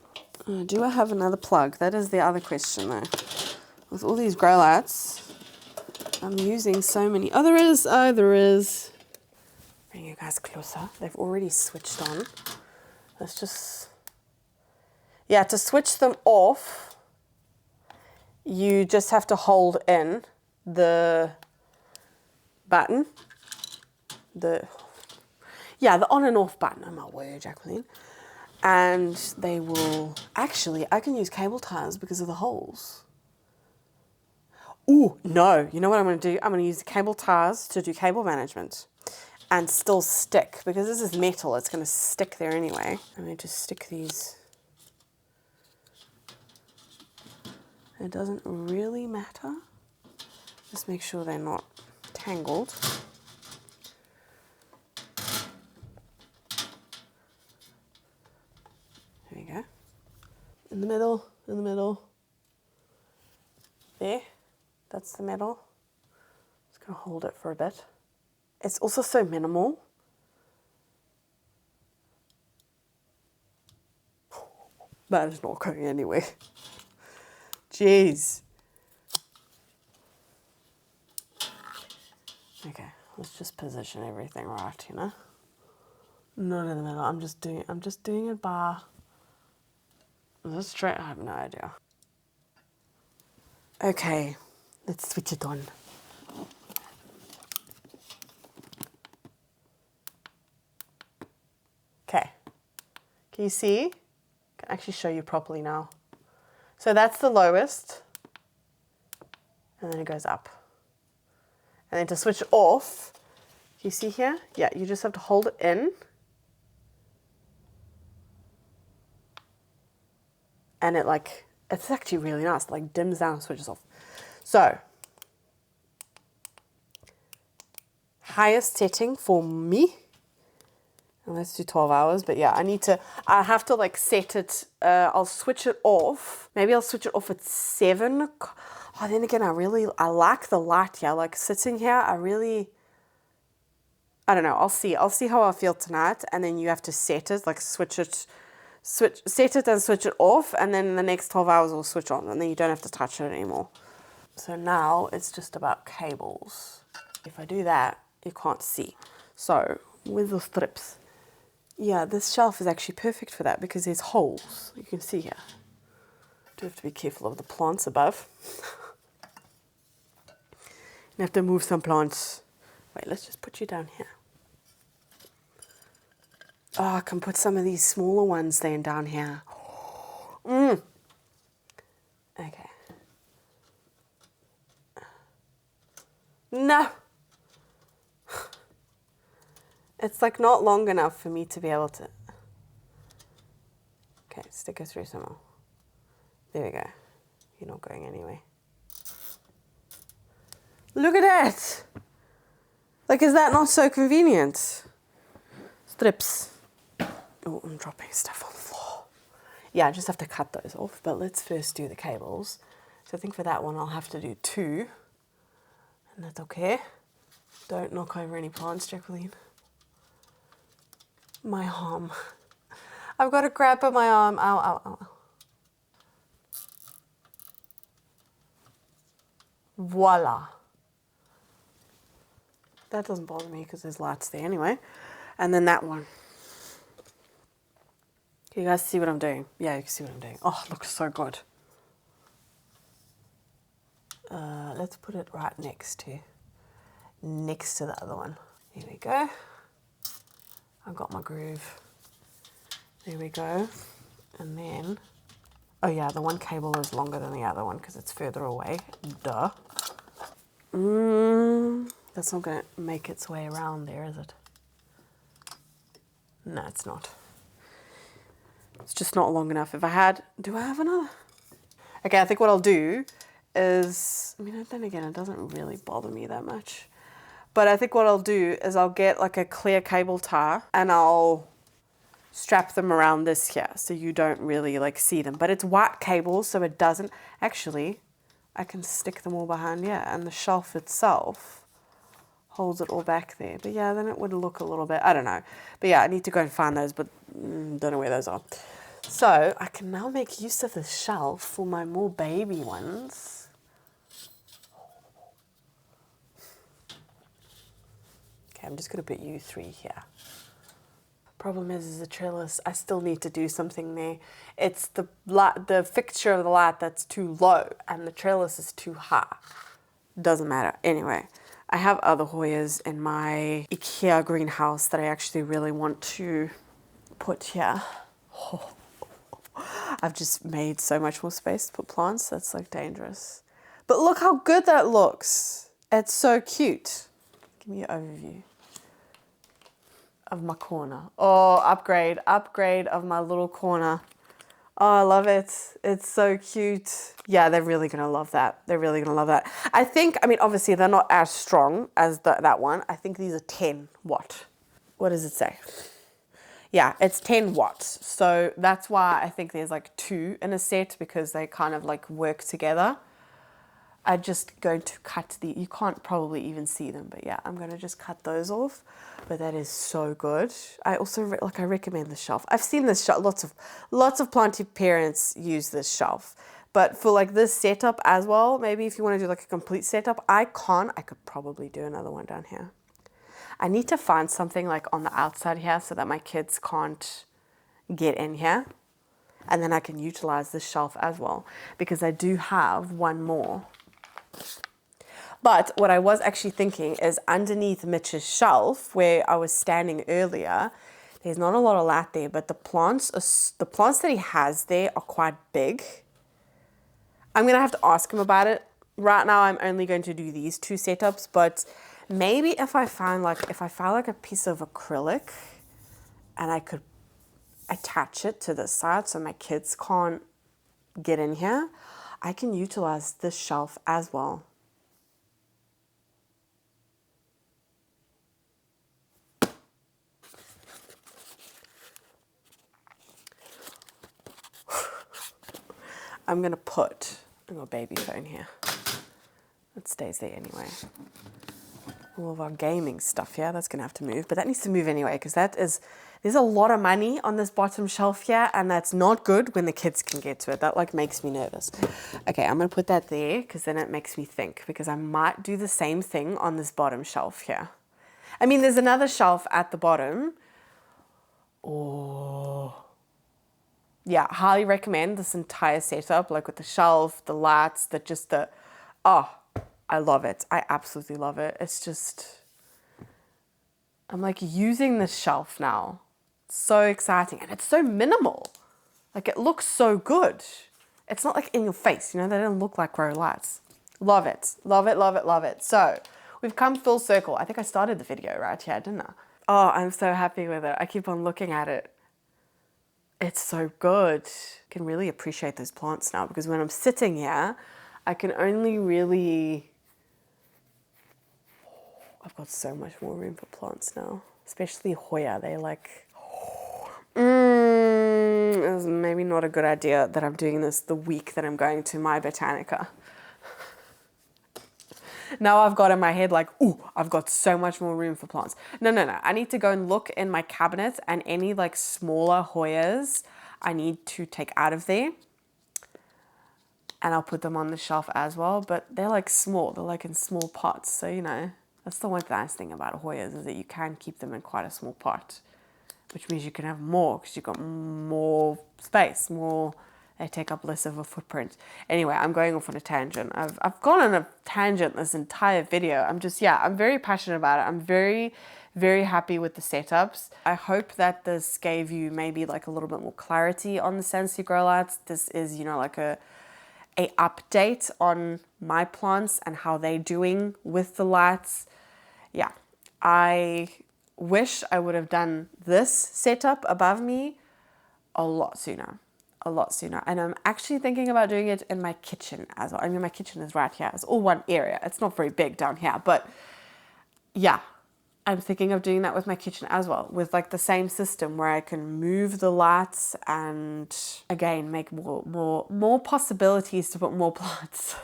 Do I have another plug? That is the other question though. With all these grow lights, I'm using so many. Oh, there is. Oh, there is. Bring you guys closer. They've already switched on. Let's just... Yeah, to switch them off, you just have to hold in the button. The on and off button. Oh my word, Jacqueline. And they will... Actually, I can use cable ties because of the holes. Ooh, no. You know what I'm going to do? I'm going to use the cable ties to do cable management and still stick, because this is metal. It's going to stick there anyway. I'm going to just stick these. It doesn't really matter. Just make sure they're not tangled. There we go. In the middle, in the middle. There. That's the middle. Just going to hold it for a bit. It's also so minimal. But it's not going anywhere. Jeez. Okay, let's just position everything right, you know? Not in the middle. I'm just doing it by... Is this straight? I have no idea. Okay, let's switch it on. Okay. Can you see? I can actually show you properly now. So that's the lowest. And then it goes up. And then to switch it off, do you see here? Yeah, you just have to hold it in. And it like, it's actually really nice. It like dims down and switches off. So, highest setting for me. And let's do 12 hours. But yeah, I have to like set it. I'll switch it off. Maybe I'll switch it off at 7. Oh, then again, I like the light here. Like sitting here, I don't know. I'll see how I feel tonight. And then you have to set it, like set it and switch it off. And then in the next 12 hours, we'll switch on. And then you don't have to touch it anymore. So now it's just about cables. If I do that, you can't see. So with the strips, yeah, this shelf is actually perfect for that because there's holes. You can see here. Do have to be careful of the plants above. You have to move some plants. Wait, let's just put you down here. Oh, I can put some of these smaller ones then down here. Okay. No. It's like not long enough for me to be able to. Okay, stick it through some more. There we go. You're not going anywhere. Look at that. Like, is that not so convenient? Strips. Oh, I'm dropping stuff on the floor. Yeah, I just have to cut those off, but let's first do the cables. So I think for that one I'll have to do 2. And that's okay. Don't knock over any plants, Jacqueline. My arm. I've got a crab on my arm. Ow, ow, ow. Voila. That doesn't bother me because there's lights there anyway. And then that one. Can you guys see what I'm doing? Yeah, you can see what I'm doing. Oh, it looks so good. Let's put it right next to the other one. Here we go. I've got my groove. There we go. And then, oh yeah, the one cable is longer than the other one because it's further away. Duh. That's not going to make its way around there, is it? No, it's not. It's just not long enough. If I had, do I have another? Okay, I think what I'll do is, I mean, then again, it doesn't really bother me that much. But I think what I'll do is I'll get like a clear cable tie and I'll strap them around this here so you don't really like see them. But it's white cable, so it doesn't, actually, I can stick them all behind here and the shelf itself holds it all back there. But yeah, then it would look a little bit, I don't know. But yeah, I need to go and find those, but don't know where those are. So I can now make use of the shelf for my more baby ones. Okay, I'm just going to put you 3 here. Problem is the trellis, I still need to do something there. It's the fixture of the light that's too low and the trellis is too high. Doesn't matter. Anyway, I have other Hoyas in my Ikea greenhouse that I actually really want to put here. Oh, I've just made so much more space to put plants. That's like dangerous. But look how good that looks. It's so cute. Give me an overview of my corner. Oh, upgrade of my little corner. Oh, I love it. It's so cute. Yeah, they're really going to love that. They're really going to love that. I think, I mean, obviously they're not as strong as that one. I think these are 10 watt. What does it say? Yeah, it's 10 watts. So that's why I think there's like 2 in a set because they kind of like work together. I'm just going to cut you can't probably even see them, but yeah, I'm going to just cut those off. But that is so good. I also, I recommend this shelf. I've seen this shelf, lots of planty parents use this shelf. But for like this setup as well, maybe if you want to do like a complete setup, I could probably do another one down here. I need to find something like on the outside here so that my kids can't get in here. And then I can utilize this shelf as well because I do have one more. But what I was actually thinking is underneath Mitch's shelf where I was standing earlier, there's not a lot of light there, but the plants that he has there are quite big. I'm going to have to ask him about it. Right now I'm only going to do these 2 setups, but maybe if I found like a piece of acrylic and I could attach it to the side so my kids can't get in here, I can utilize this shelf as well. I'm going to put a baby phone here. It stays there anyway. All of our gaming stuff, yeah, that's going to have to move. But that needs to move anyway because there's a lot of money on this bottom shelf here and that's not good when the kids can get to it. That like makes me nervous. Okay, I'm going to put that there because then it makes me think because I might do the same thing on this bottom shelf here. I mean, there's another shelf at the bottom. Oh. Yeah, highly recommend this entire setup, like with the shelf, the lights, I love it. I absolutely love it. It's just, I'm like using this shelf now. It's so exciting and it's so minimal. Like it looks so good. It's not like in your face, you know, they don't look like grow lights. Love it, love it, love it, love it. So we've come full circle. I think I started the video right here, didn't I? Oh, I'm so happy with it. I keep on looking at it. It's so good. I can really appreciate those plants now because when I'm sitting here, I can only really, I've got so much more room for plants now, especially Hoya. They're like, is maybe not a good idea that I'm doing this the week that I'm going to my Botanica. Now I've got in my head like, ooh, I've got so much more room for plants. No. I need to go and look in my cabinets, and any like smaller Hoyas I need to take out of there. And I'll put them on the shelf as well. But they're like small. They're like in small pots. So, you know, that's the one nice thing about Hoyas, is that you can keep them in quite a small pot. Which means you can have more because you've got more space, they take up less of a footprint. Anyway, I'm going off on a tangent. I've gone on a tangent this entire video. I'm very passionate about it. I'm very, very happy with the setups. I hope that this gave you maybe like a little bit more clarity on the SANSI Grow Lights. This is, you know, like a update on my plants and how they're doing with the lights. Yeah, I wish I would have done this setup above me a lot sooner. And I'm actually thinking about doing it in my kitchen as well. I mean, my kitchen is right here. It's all one area. It's not very big down here, but yeah, I'm thinking of doing that with my kitchen as well, with like the same system where I can move the lights and again, make more possibilities to put more plants.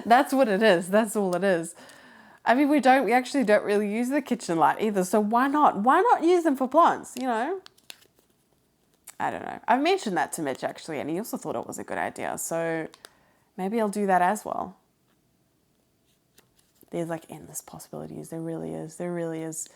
That's what it is. That's all it is. I mean, we actually don't really use the kitchen light either. So why not? Why not use them for plants, you know? I don't know. I've mentioned that to Mitch actually, and he also thought it was a good idea. So maybe I'll do that as well. There's like endless possibilities. There really is.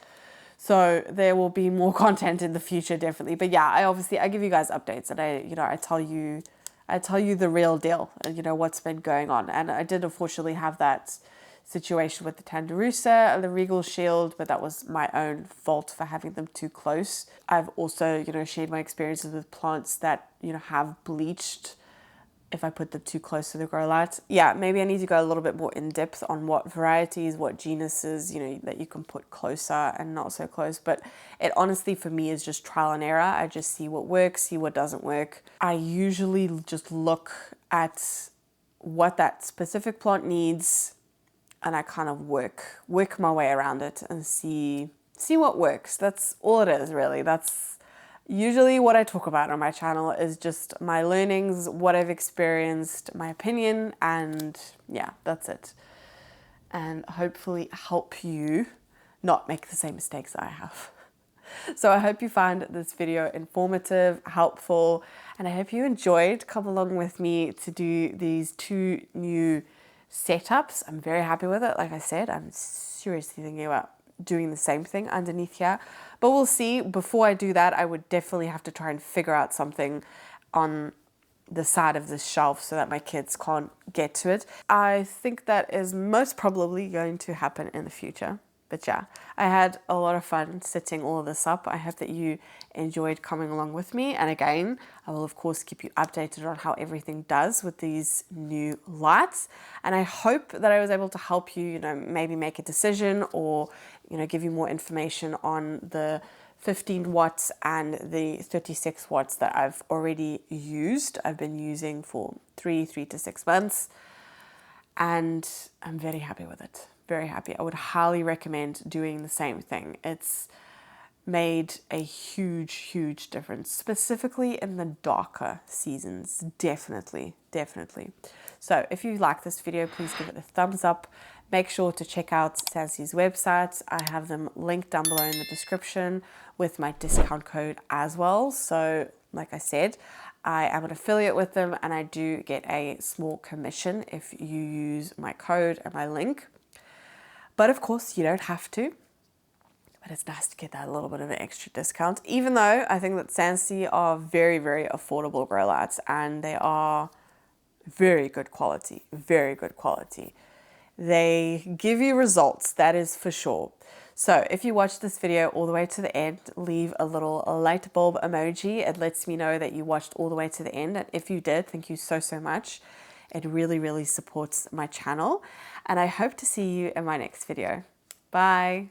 So there will be more content in the future, definitely. But yeah, I give you guys updates, and I tell you the real deal, and you know what's been going on. And I did unfortunately have that situation with the Tanderusa and the Regal Shield, but that was my own fault for having them too close. I've also, shared my experiences with plants that, have bleached if I put them too close to the grow light. Yeah, maybe I need to go a little bit more in depth on what varieties, what genuses, that you can put closer and not so close. But it honestly, for me, is just trial and error. I just see what works, see what doesn't work. I usually just look at what that specific plant needs, and I kind of work my way around it and see what works. That's all it is, really. That's usually what I talk about on my channel, is just my learnings, what I've experienced, my opinion, and yeah, that's it. And hopefully help you not make the same mistakes I have. So I hope you find this video informative, helpful, and I hope you enjoyed. Come along with me to do these 2 new setups. I'm very happy with it. Like I said, I'm seriously thinking about doing the same thing underneath here, but we'll see. Before I do that, I would definitely have to try and figure out something on the side of this shelf so that my kids can't get to it. I think that is most probably going to happen in the future. But yeah, I had a lot of fun setting all of this up. I hope that you enjoyed coming along with me. And again, I will of course keep you updated on how everything does with these new lights. And I hope that I was able to help you, maybe make a decision, or, give you more information on the 15 watts and the 36 watts that I've already used. I've been using for 3 to 6 months, and I'm very happy with it. Very happy. I would highly recommend doing the same thing. It's made a huge difference, specifically in the darker seasons. Definitely. So if you like this video, please give it a thumbs up. Make sure to check out SANSI's website. I have them linked down below in the description with my discount code as well. So like I said, I am an affiliate with them, and I do get a small commission if you use my code and my link. But of course, you don't have to. But it's nice to get that little bit of an extra discount, even though I think that SANSI are very, very affordable grow lights, and they are very good quality, They give you results, that is for sure. So if you watched this video all the way to the end, leave a little light bulb emoji. It lets me know that you watched all the way to the end. And if you did, thank you so much. It really supports my channel. And I hope to see you in my next video. Bye.